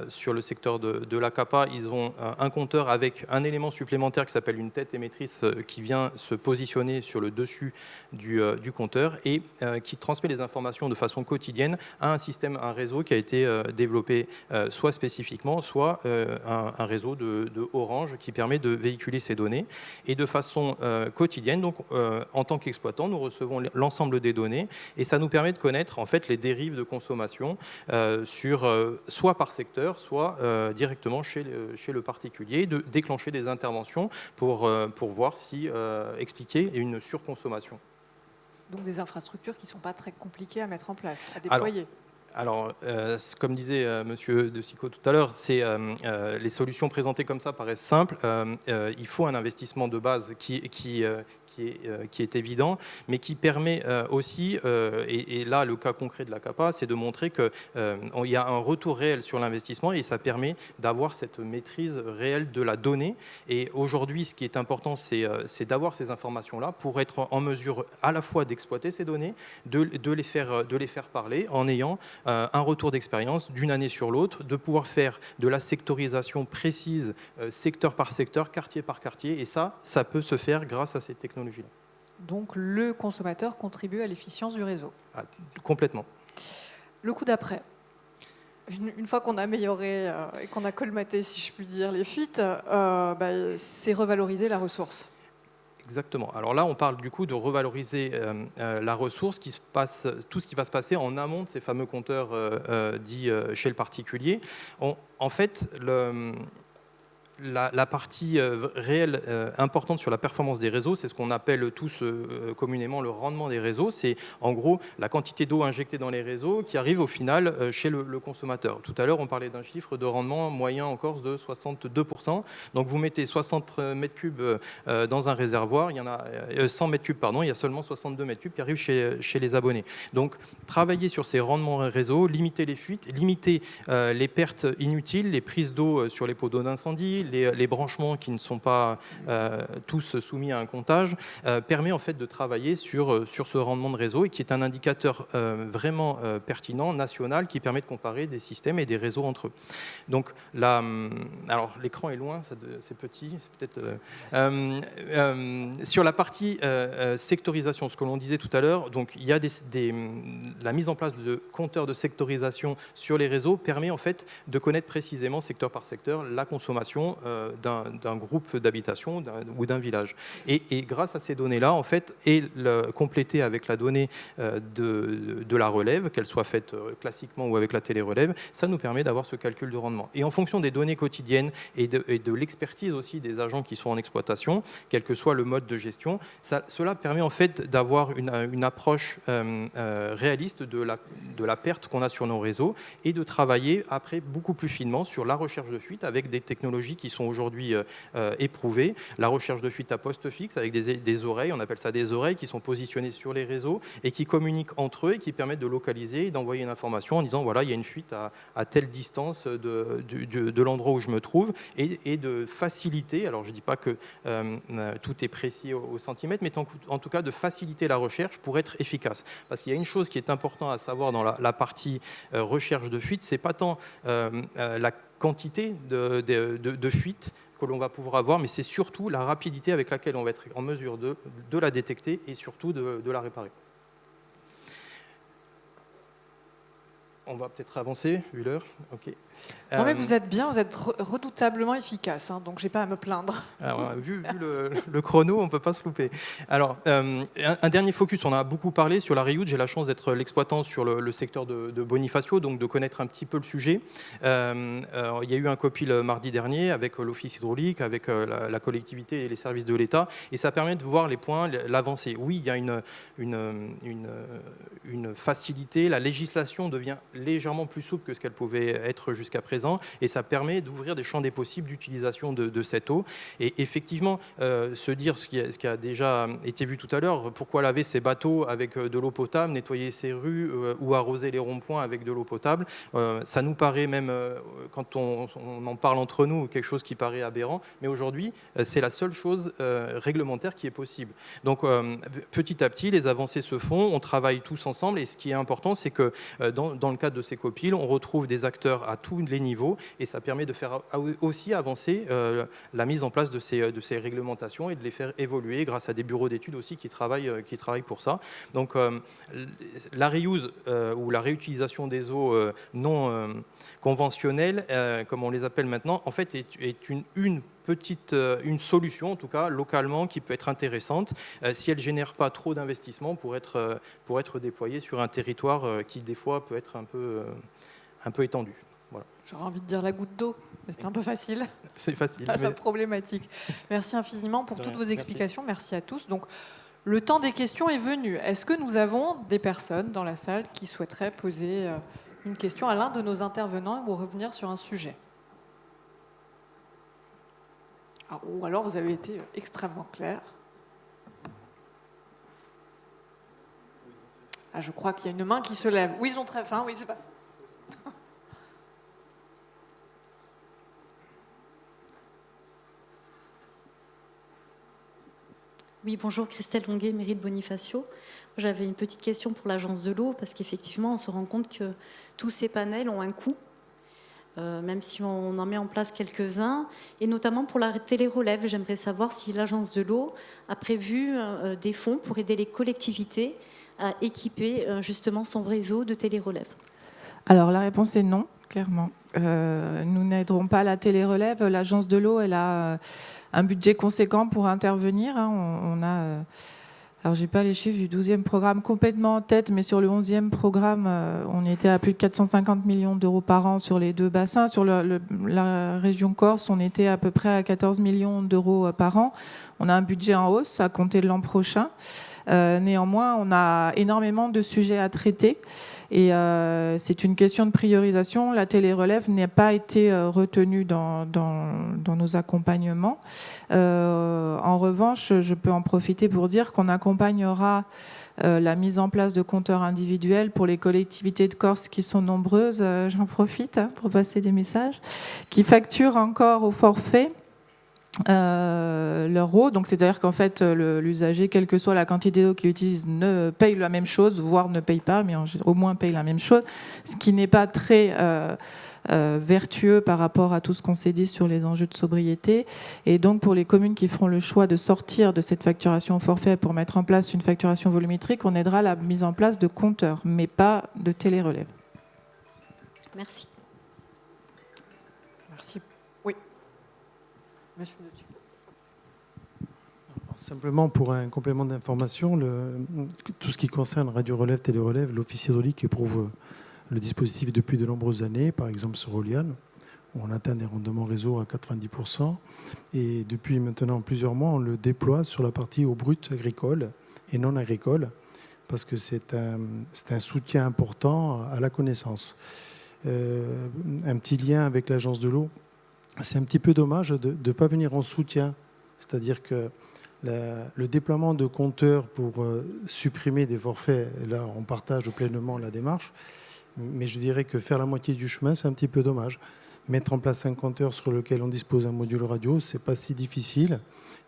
sur le secteur de l'ACAPA, ils ont un compteur avec un élément supplémentaire qui s'appelle une tête émettrice qui vient se positionner sur le dessus du compteur et qui transmet les informations de façon quotidienne à un système, un réseau qui a été développé soit spécifiquement, soit un réseau de Orange qui permet de véhiculer ces données. Et de façon quotidienne, donc en tant qu'exploitant, nous recevons l'ensemble des données et ça nous permet de connaître en fait les dérives de consommation soit par secteur, soit directement chez le particulier, de déclencher des interventions pour voir si expliquer une surconsommation. Donc des infrastructures qui ne sont pas très compliquées à mettre en place, à déployer. Alors, comme disait Monsieur De Sico tout à l'heure, les solutions présentées comme ça paraissent simples. Il faut un investissement de base qui est évident, mais qui permet aussi, et là le cas concret de l'ACAPA, c'est de montrer qu'il y a un retour réel sur l'investissement et ça permet d'avoir cette maîtrise réelle de la donnée. Et aujourd'hui, ce qui est important, c'est d'avoir ces informations-là pour être en mesure à la fois d'exploiter ces données, de les faire parler en ayant un retour d'expérience d'une année sur l'autre, de pouvoir faire de la sectorisation précise, secteur par secteur, quartier par quartier, et ça peut se faire grâce à ces technologies. Donc le consommateur contribue à l'efficience du réseau. Ah, complètement. Le coup d'après. Une fois qu'on a amélioré et qu'on a colmaté, si je puis dire, les fuites, c'est revaloriser la ressource. Exactement. Alors là, on parle du coup de revaloriser la ressource, tout ce qui va se passer en amont de ces fameux compteurs dits chez le particulier. En fait, la partie réelle importante sur la performance des réseaux, c'est ce qu'on appelle tous communément le rendement des réseaux. C'est en gros la quantité d'eau injectée dans les réseaux qui arrive au final chez le consommateur. Tout à l'heure, on parlait d'un chiffre de rendement moyen en Corse de 62%. Donc vous mettez 60 mètres cubes dans un réservoir, il y en a 100 mètres cubes, pardon, il y a seulement 62 mètres cubes qui arrivent chez les abonnés. Donc travailler sur ces rendements réseaux, limiter les fuites, limiter les pertes inutiles, les prises d'eau sur les pots d'eau d'incendie, les branchements qui ne sont pas tous soumis à un comptage, permet en fait de travailler sur ce rendement de réseau et qui est un indicateur vraiment pertinent, national, qui permet de comparer des systèmes et des réseaux entre eux. Donc là, alors l'écran est loin, c'est petit, c'est peut-être... sur la partie sectorisation, ce que l'on disait tout à l'heure, donc il y a la mise en place de compteurs de sectorisation sur les réseaux permet en fait de connaître précisément secteur par secteur la consommation d'un groupe d'habitation ou d'un village. Et grâce à ces données-là, en fait, et complétées avec la donnée de la relève, qu'elle soit faite classiquement ou avec la télérelève, ça nous permet d'avoir ce calcul de rendement. Et en fonction des données quotidiennes et de l'expertise aussi des agents qui sont en exploitation, quel que soit le mode de gestion, cela permet en fait d'avoir une approche réaliste de la perte qu'on a sur nos réseaux et de travailler après beaucoup plus finement sur la recherche de fuite avec des technologies qui sont aujourd'hui éprouvées. La recherche de fuite à poste fixe avec des oreilles, on appelle ça des oreilles qui sont positionnées sur les réseaux et qui communiquent entre eux et qui permettent de localiser et d'envoyer une information en disant voilà, il y a une fuite à telle distance de l'endroit où je me trouve et de faciliter, alors je ne dis pas que tout est précis au centimètre, mais en tout cas de faciliter la recherche pour être efficace. Parce qu'il y a une chose qui est importante à savoir dans la partie recherche de fuite, c'est pas tant la quantité de fuites que l'on va pouvoir avoir, mais c'est surtout la rapidité avec laquelle on va être en mesure de la détecter et surtout de la réparer. On va peut-être avancer, vu l'heure. Okay. Non mais vous êtes bien, vous êtes redoutablement efficace, hein, donc j'ai pas à me plaindre. Alors, vu le chrono, on ne peut pas se louper. Alors, un dernier focus, on a beaucoup parlé sur la RIOUT. J'ai la chance d'être l'exploitant sur le secteur de Bonifacio, donc de connaître un petit peu le sujet. Il y a eu un copil mardi dernier avec l'office hydraulique, avec la collectivité et les services de l'État, et ça permet de voir les points, l'avancée. Oui, il y a une facilité, la législation devient légèrement plus souple que ce qu'elle pouvait être jusqu'à présent, et ça permet d'ouvrir des champs des possibles d'utilisation de cette eau. Et effectivement, se dire ce qui a déjà été vu tout à l'heure, pourquoi laver ses bateaux avec de l'eau potable, nettoyer ses rues ou arroser les ronds-points avec de l'eau potable, ça nous paraît même quand on en parle entre nous, quelque chose qui paraît aberrant, mais aujourd'hui, c'est la seule chose réglementaire qui est possible. Donc petit à petit, les avancées se font, on travaille tous ensemble, et ce qui est important, c'est que dans le cadre de ces copiles, on retrouve des acteurs à tous les niveaux, et ça permet de faire aussi avancer la mise en place de ces réglementations et de les faire évoluer grâce à des bureaux d'études aussi qui travaillent pour ça. Donc la reuse ou la réutilisation des eaux non conventionnelles, comme on les appelle maintenant, en fait est une solution, en tout cas localement, qui peut être intéressante si elle ne génère pas trop d'investissements pour être déployée sur un territoire qui des fois peut être un peu étendu. Voilà. J'aurais envie de dire la goutte d'eau, mais c'était un peu facile. C'est facile. La problématique. Merci infiniment pour toutes vos explications. Merci à tous. Donc, le temps des questions est venu. Est-ce que nous avons des personnes dans la salle qui souhaiteraient poser une question à l'un de nos intervenants ou revenir sur un sujet ? Ou alors vous avez été extrêmement clair. Je crois qu'il y a une main qui se lève. Oui, ils ont très faim. Oui, c'est pas. Oui, bonjour, Christelle Longuet, mairie de Bonifacio. J'avais une petite question pour l'agence de l'eau, parce qu'effectivement, on se rend compte que tous ces panels ont un coût, même si on en met en place quelques-uns, et notamment pour la télérelève. J'aimerais savoir si l'agence de l'eau a prévu des fonds pour aider les collectivités à équiper justement son réseau de télérelève. Alors la réponse est non, clairement. Nous n'aiderons pas la télérelève. L'agence de l'eau, elle a un budget conséquent pour intervenir. On a, alors j'ai pas les chiffres du 12e programme complètement en tête, mais sur le 11e programme, on était à plus de 450 millions d'euros par an sur les deux bassins. Sur la région Corse, on était à peu près à 14 millions d'euros par an. On a un budget en hausse à compter de l'an prochain. Néanmoins, on a énormément de sujets à traiter et c'est une question de priorisation. La télérelève n'a pas été retenue dans nos accompagnements. En revanche, je peux en profiter pour dire qu'on accompagnera la mise en place de compteurs individuels pour les collectivités de Corse qui sont nombreuses. J'en profite pour passer des messages, qui facturent encore au forfait leur eau. Donc c'est-à-dire qu'en fait l'usager, quelle que soit la quantité d'eau qu'il utilise, ne paye la même chose, voire ne paye pas, mais au moins paye la même chose, ce qui n'est pas très vertueux par rapport à tout ce qu'on s'est dit sur les enjeux de sobriété. Et donc pour les communes qui feront le choix de sortir de cette facturation au forfait pour mettre en place une facturation volumétrique, on aidera la mise en place de compteurs, mais pas de télérelève. Merci. Merci. Oui. Monsieur Detuy. Simplement pour un complément d'information, tout ce qui concerne radio-relève, télé-relève, l'Office hydraulique éprouve le dispositif depuis de nombreuses années, par exemple sur Oliane, où on atteint des rendements réseau à 90%. Et depuis maintenant plusieurs mois, on le déploie sur la partie eau brute agricole et non agricole, parce que c'est un soutien important à la connaissance. Un petit lien avec l'agence de l'eau. C'est un petit peu dommage de ne pas venir en soutien. C'est-à-dire que le déploiement de compteurs pour supprimer des forfaits, là on partage pleinement la démarche, mais je dirais que faire la moitié du chemin, c'est un petit peu dommage. Mettre en place un compteur sur lequel on dispose d'un module radio, c'est pas si difficile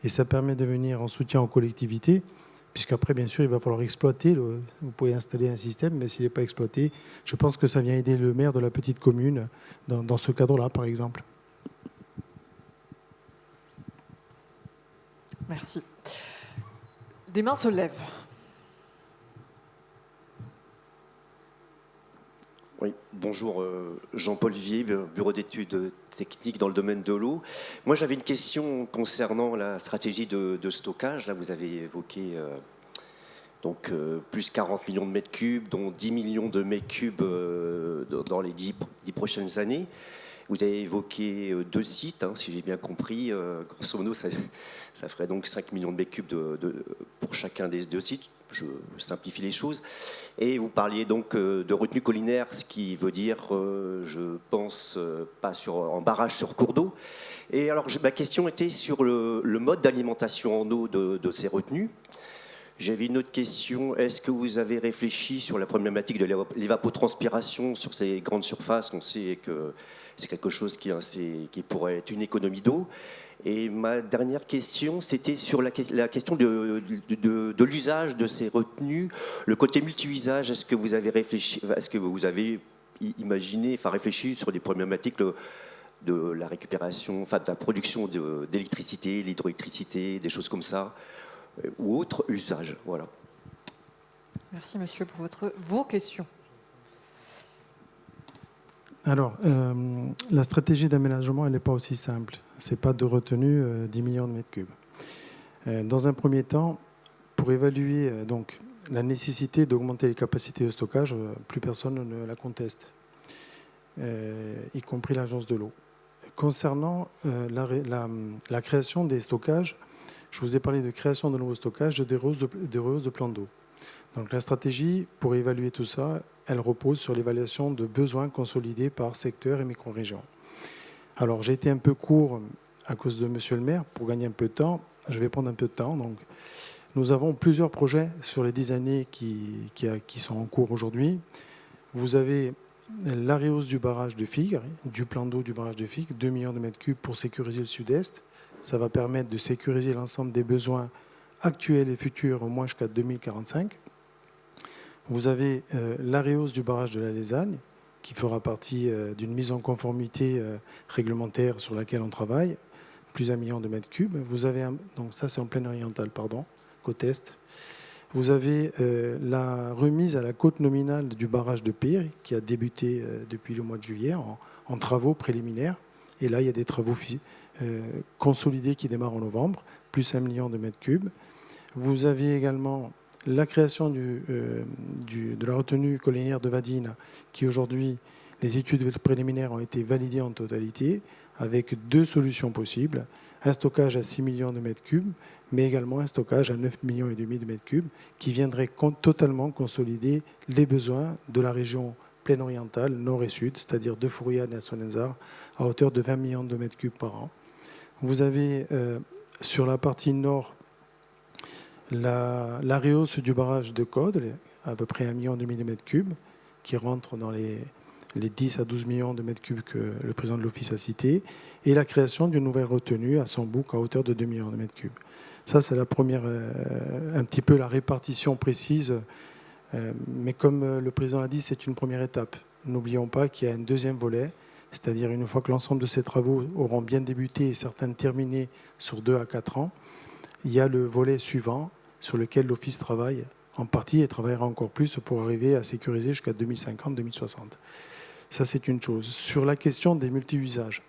et ça permet de venir en soutien aux collectivités, puisqu'après, bien sûr, il va falloir exploiter. Vous pouvez installer un système, mais s'il n'est pas exploité, je pense que ça vient aider le maire de la petite commune dans ce cadre-là, par exemple. Merci. Des mains se lèvent. Oui, bonjour, Jean-Paul Vivier, bureau d'études techniques dans le domaine de l'eau. Moi, j'avais une question concernant la stratégie de stockage. Là, vous avez évoqué plus 40 millions de mètres cubes, dont 10 millions de mètres cubes dans les 10 prochaines années. Vous avez évoqué 2 sites, si j'ai bien compris. Grosso modo, ça ferait donc 5 millions de mètres cubes pour chacun des 2 sites. Je simplifie les choses. Et vous parliez donc de retenue collinaire, ce qui veut dire, je pense, pas en barrage sur cours d'eau. Et alors, ma question était sur le mode d'alimentation en eau de ces retenues. J'avais une autre question. Est-ce que vous avez réfléchi sur la problématique de l'évapotranspiration sur ces grandes surfaces? On sait que c'est quelque chose qui pourrait être une économie d'eau. Et ma dernière question, c'était sur la question de l'usage de ces retenues, le côté multi-usage. Est-ce que vous avez réfléchi, est-ce que vous avez imaginé, enfin réfléchi sur des problématiques de la récupération, enfin de la production d'électricité, l'hydroélectricité, des choses comme ça, ou autres usages, voilà. Merci monsieur pour vos questions. Alors, la stratégie d'aménagement, elle n'est pas aussi simple. Ce n'est pas de retenue 10 millions de mètres cubes. Dans un premier temps, pour évaluer donc, la nécessité d'augmenter les capacités de stockage, plus personne ne la conteste, y compris l'agence de l'eau. Concernant la création des stockages, je vous ai parlé de création de nouveaux stockages, de rehausses de plans d'eau. Donc la stratégie, pour évaluer tout ça, elle repose sur l'évaluation de besoins consolidés par secteur et micro-région. Alors j'ai été un peu court à cause de monsieur le maire, pour gagner un peu de temps, je vais prendre un peu de temps. Donc, nous avons plusieurs projets sur les 10 années qui sont en cours aujourd'hui. Vous avez la rehausse du barrage de Figres, du plan d'eau du barrage de Figres, 2 millions de mètres cubes pour sécuriser le sud-est. Ça va permettre de sécuriser l'ensemble des besoins actuels et futurs au moins jusqu'à 2045. Vous avez la rehausse du barrage de la Lézagne, qui fera partie d'une mise en conformité réglementaire sur laquelle on travaille, plus 1 million de mètres cubes. Vous avez donc ça c'est en plaine orientale, pardon, côte est. Vous avez la remise à la cote nominale du barrage de Pire, qui a débuté depuis le mois de juillet en travaux préliminaires. Et là, il y a des travaux consolidés qui démarrent en novembre, plus 1 million de mètres cubes. Vous avez également la création de la retenue collinaire de Vadine, qui aujourd'hui, les études préliminaires ont été validées en totalité, avec 2 solutions possibles, un stockage à 6 millions de mètres cubes, mais également un stockage à 9,5 millions de mètres cubes, qui viendrait totalement consolider les besoins de la région plaine orientale, nord et sud, c'est-à-dire de Fouriane et à Sonnenzard, à hauteur de 20 millions de mètres cubes par an. Vous avez sur la partie nord la rehausse du barrage de Caude, à peu près 1,5 million de mètres cubes, qui rentre dans les 10 à 12 millions de mètres cubes que le président de l'Office a cité, et la création d'une nouvelle retenue à Sambouc à hauteur de 2 millions de mètres cubes. Ça, c'est la première, un petit peu la répartition précise, mais comme le président l'a dit, c'est une première étape. N'oublions pas qu'il y a un deuxième volet, c'est-à-dire une fois que l'ensemble de ces travaux auront bien débuté et certains terminés sur 2 à 4 ans, il y a le volet suivant sur lequel l'Office travaille en partie et travaillera encore plus pour arriver à sécuriser jusqu'à 2050-2060. Ça, c'est une chose. Sur la question des multi-usages,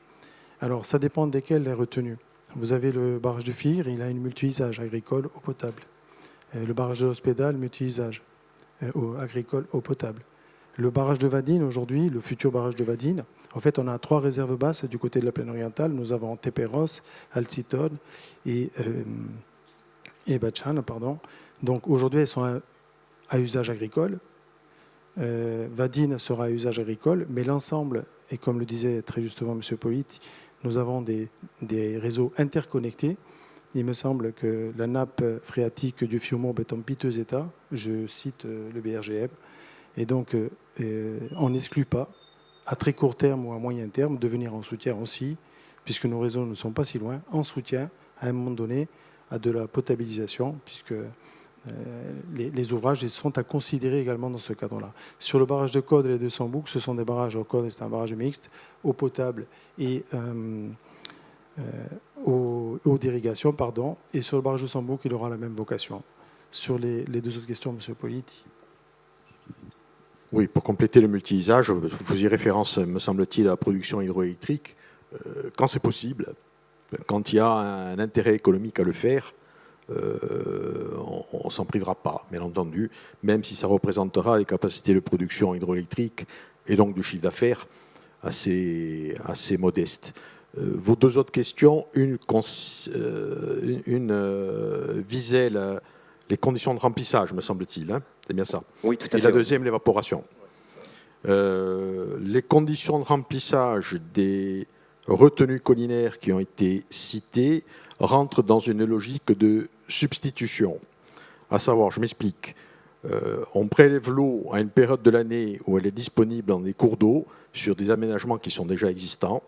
alors ça dépend desquels est retenu. Vous avez le barrage de Figres, il a une multi-usage agricole, eau potable. Le barrage de l'Hospédale, multi-usage agricole, eau potable. Le barrage de Vadine, aujourd'hui, le futur barrage de Vadine, en fait, on a 3 réserves basses du côté de la plaine orientale. Nous avons Teperos, Alcitone et Bachan, pardon. Donc aujourd'hui, elles sont à usage agricole. Vadine sera à usage agricole, mais l'ensemble, et comme le disait très justement M. Polit, nous avons des réseaux interconnectés. Il me semble que la nappe phréatique du Fiumo est en piteux état. Je cite le BRGM. Et donc, on n'exclut pas, à très court terme ou à moyen terme, de venir en soutien aussi, puisque nos réseaux ne sont pas si loin, en soutien, à un moment donné, à de la potabilisation, puisque les ouvrages sont à considérer également dans ce cadre-là. Sur le barrage de Caude et de Sambouc, ce sont des barrages au Caude, c'est un barrage mixte, eau potable et eau d'irrigation, pardon. Et sur le barrage de Sambouc, il aura la même vocation. Sur les 2 autres questions, M. Politi. Oui, pour compléter le multi-usage, vous faisiez référence, me semble-t-il, à la production hydroélectrique. Quand c'est possible, quand il y a un intérêt économique à le faire, on ne s'en privera pas, bien entendu, même si ça représentera les capacités de production hydroélectrique et donc du chiffre d'affaires assez modeste. Vos 2 autres questions, une visait les conditions de remplissage, me semble-t-il. Hein, c'est bien ça. Oui, tout à fait. Et la deuxième, l'évaporation. Les conditions de remplissage des retenues collinaires qui ont été citées rentrent dans une logique de substitution. À savoir, je m'explique, on prélève l'eau à une période de l'année où elle est disponible dans des cours d'eau sur des aménagements qui sont déjà existants.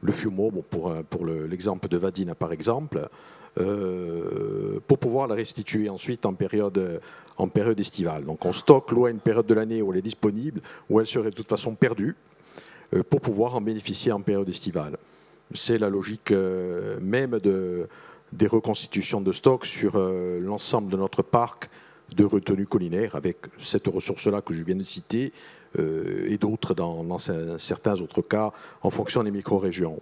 Le fumeau, bon, pour l'exemple de Vadina par exemple, pour pouvoir la restituer ensuite en période estivale. Donc on stocke l'eau à une période de l'année où elle est disponible, où elle serait de toute façon perdue, pour pouvoir en bénéficier en période estivale. C'est la logique même des reconstitutions de stocks sur l'ensemble de notre parc de retenue collinaire, avec cette ressource-là que je viens de citer, et d'autres dans certains autres cas, en fonction des micro-régions.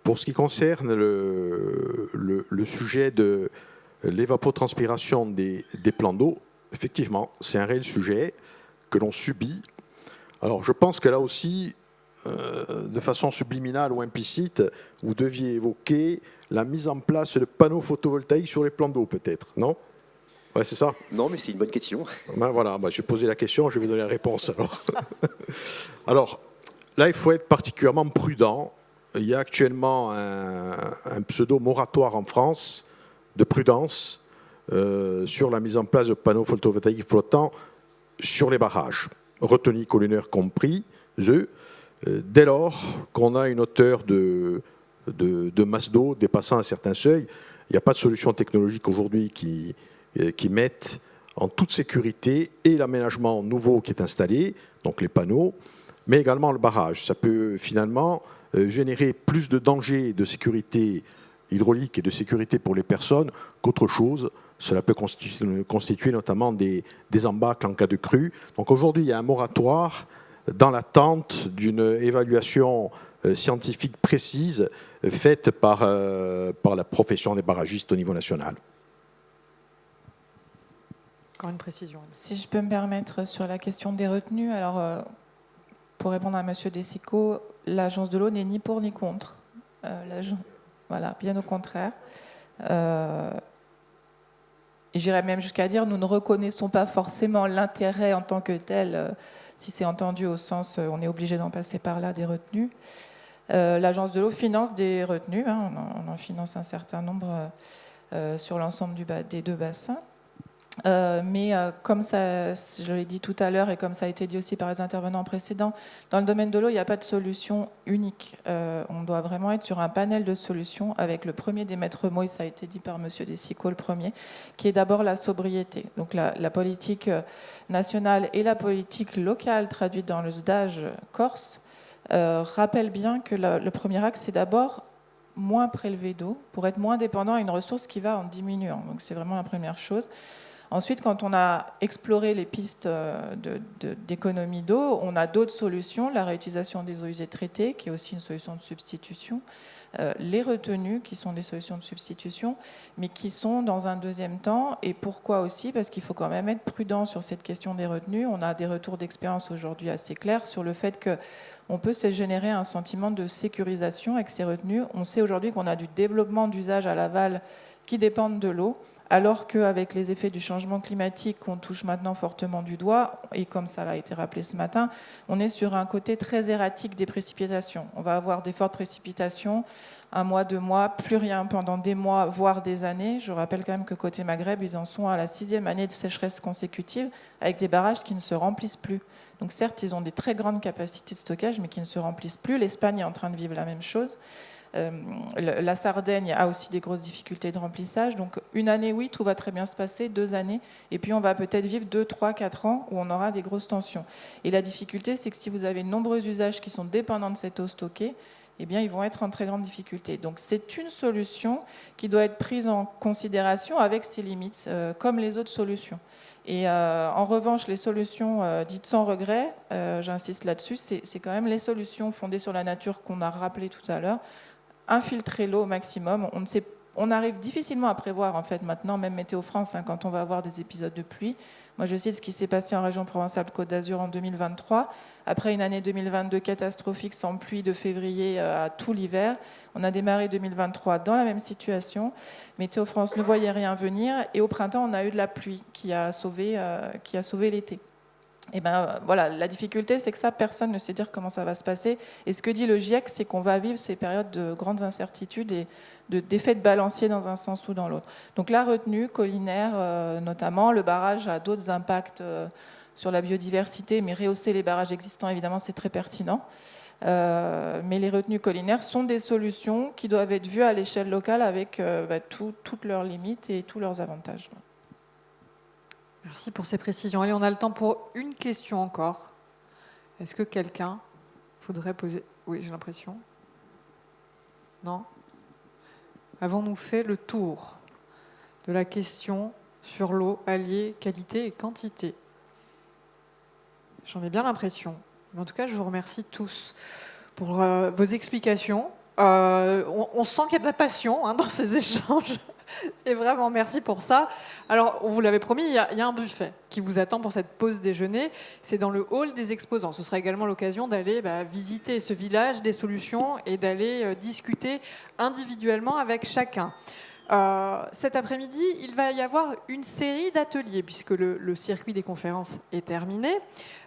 Pour ce qui concerne le sujet de l'évapotranspiration des plans d'eau, effectivement, c'est un réel sujet que l'on subit. Alors, je pense que là aussi, de façon subliminale ou implicite, vous deviez évoquer la mise en place de panneaux photovoltaïques sur les plans d'eau, peut-être, non ? Ouais, c'est ça ? Non, mais c'est une bonne question. Ben voilà, je vais poser la question, je vais donner la réponse alors. Alors, là, il faut être particulièrement prudent. Il y a actuellement un pseudo-moratoire en France de prudence sur la mise en place de panneaux photovoltaïques flottants sur les barrages, retenues collinaires compris, dès lors qu'on a une hauteur de masse d'eau dépassant un certain seuil. Il n'y a pas de solution technologique aujourd'hui qui mettent en toute sécurité et l'aménagement nouveau qui est installé, donc les panneaux, mais également le barrage. Ça peut finalement générer plus de dangers de sécurité hydraulique et de sécurité pour les personnes qu'autre chose. Cela peut constituer notamment des embâcles en cas de crue. Donc aujourd'hui, il y a un moratoire dans l'attente d'une évaluation scientifique précise faite par la profession des barragistes au niveau national. Encore une précision. Si je peux me permettre sur la question des retenues, alors pour répondre à M. Dessico, l'agence de l'eau n'est ni pour ni contre. Voilà, bien au contraire. Et j'irais même jusqu'à dire, nous ne reconnaissons pas forcément l'intérêt en tant que tel, si c'est entendu au sens, on est obligé d'en passer par là, des retenues. L'agence de l'eau finance des retenues, hein, on en finance un certain nombre sur l'ensemble des deux bassins. Mais comme ça, je l'ai dit tout à l'heure et comme ça a été dit aussi par les intervenants précédents, dans le domaine de l'eau, il n'y a pas de solution unique. On doit vraiment être sur un panel de solutions avec le premier des maîtres mots, et ça a été dit par M. Dessico le premier, qui est d'abord la sobriété. Donc la politique nationale et la politique locale traduite dans le SDAGE Corse rappellent bien que le premier axe, c'est d'abord moins prélever d'eau pour être moins dépendant à une ressource qui va en diminuant. Donc c'est vraiment la première chose. Ensuite, quand on a exploré les pistes d'économie d'eau, on a d'autres solutions, la réutilisation des eaux usées traitées, qui est aussi une solution de substitution, les retenues, qui sont des solutions de substitution, mais qui sont dans un deuxième temps. Et pourquoi aussi ? Parce qu'il faut quand même être prudent sur cette question des retenues. On a des retours d'expérience aujourd'hui assez clairs sur le fait qu'on peut se générer un sentiment de sécurisation avec ces retenues. On sait aujourd'hui qu'on a du développement d'usages à l'aval qui dépendent de l'eau, alors qu'avec les effets du changement climatique qu'on touche maintenant fortement du doigt, et comme ça a été rappelé ce matin, on est sur un côté très erratique des précipitations. On va avoir des fortes précipitations, 1 mois, 2 mois, plus rien pendant des mois, voire des années. Je rappelle quand même que côté Maghreb, ils en sont à la 6e année de sécheresse consécutive, avec des barrages qui ne se remplissent plus. Donc certes, ils ont des très grandes capacités de stockage, mais qui ne se remplissent plus. L'Espagne est en train de vivre la même chose. La Sardaigne a aussi des grosses difficultés de remplissage. Donc une année, oui, tout va très bien se passer, 2 années, et puis on va peut-être vivre 2, 3, 4 ans où on aura des grosses tensions. Et la difficulté, c'est que si vous avez de nombreux usages qui sont dépendants de cette eau stockée, eh bien, ils vont être en très grande difficulté. Donc c'est une solution qui doit être prise en considération avec ses limites, comme les autres solutions. Et en revanche, les solutions dites sans regret, j'insiste là-dessus, c'est quand même les solutions fondées sur la nature qu'on a rappelées tout à l'heure. Infiltrer l'eau au maximum. On arrive difficilement à prévoir, en fait, maintenant, même Météo France, hein, quand on va avoir des épisodes de pluie. Moi, je cite ce qui s'est passé en région Provence-Alpes-Côte d'Azur en 2023. Après une année 2022 catastrophique, sans pluie de février à tout l'hiver, on a démarré 2023 dans la même situation. Météo France ne voyait rien venir. Et au printemps, on a eu de la pluie qui a sauvé l'été. Et ben voilà, la difficulté, c'est que ça, personne ne sait dire comment ça va se passer. Et ce que dit le GIEC, c'est qu'on va vivre ces périodes de grandes incertitudes et d'effets de balancier dans un sens ou dans l'autre. Donc la retenue collinaire, notamment, le barrage a d'autres impacts sur la biodiversité, mais rehausser les barrages existants, évidemment, c'est très pertinent. Mais les retenues collinaires sont des solutions qui doivent être vues à l'échelle locale avec toutes leurs limites et tous leurs avantages. Merci pour ces précisions. Allez, on a le temps pour une question encore. Est-ce que quelqu'un voudrait poser... Oui, j'ai l'impression. Non ? Avons-nous fait le tour de la question sur l'eau alliée qualité et quantité? J'en ai bien l'impression. Mais en tout cas, je vous remercie tous pour vos explications. On sent qu'il y a de la passion dans ces échanges. Et vraiment, merci pour ça. Alors, on vous l'avait promis, il y a un buffet qui vous attend pour cette pause déjeuner. C'est dans le hall des exposants. Ce sera également l'occasion d'aller visiter ce village des solutions et d'aller discuter individuellement avec chacun. Cet après-midi, il va y avoir une série d'ateliers, puisque le circuit des conférences est terminé.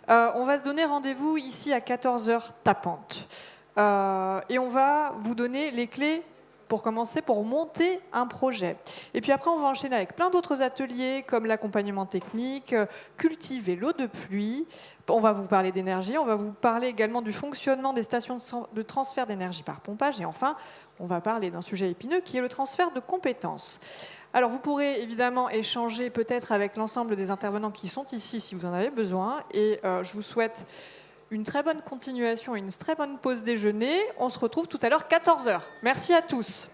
On va se donner rendez-vous ici à 14h tapantes. Et on va vous donner les clés pour commencer, pour monter un projet. Et puis après, on va enchaîner avec plein d'autres ateliers, comme l'accompagnement technique, cultiver l'eau de pluie. On va vous parler d'énergie, on va vous parler également du fonctionnement des stations de transfert d'énergie par pompage. Et enfin, on va parler d'un sujet épineux qui est le transfert de compétences. Alors, vous pourrez évidemment échanger peut-être avec l'ensemble des intervenants qui sont ici, si vous en avez besoin. Et je vous souhaite une très bonne continuation et une très bonne pause déjeuner. On se retrouve tout à l'heure, 14h. Merci à tous.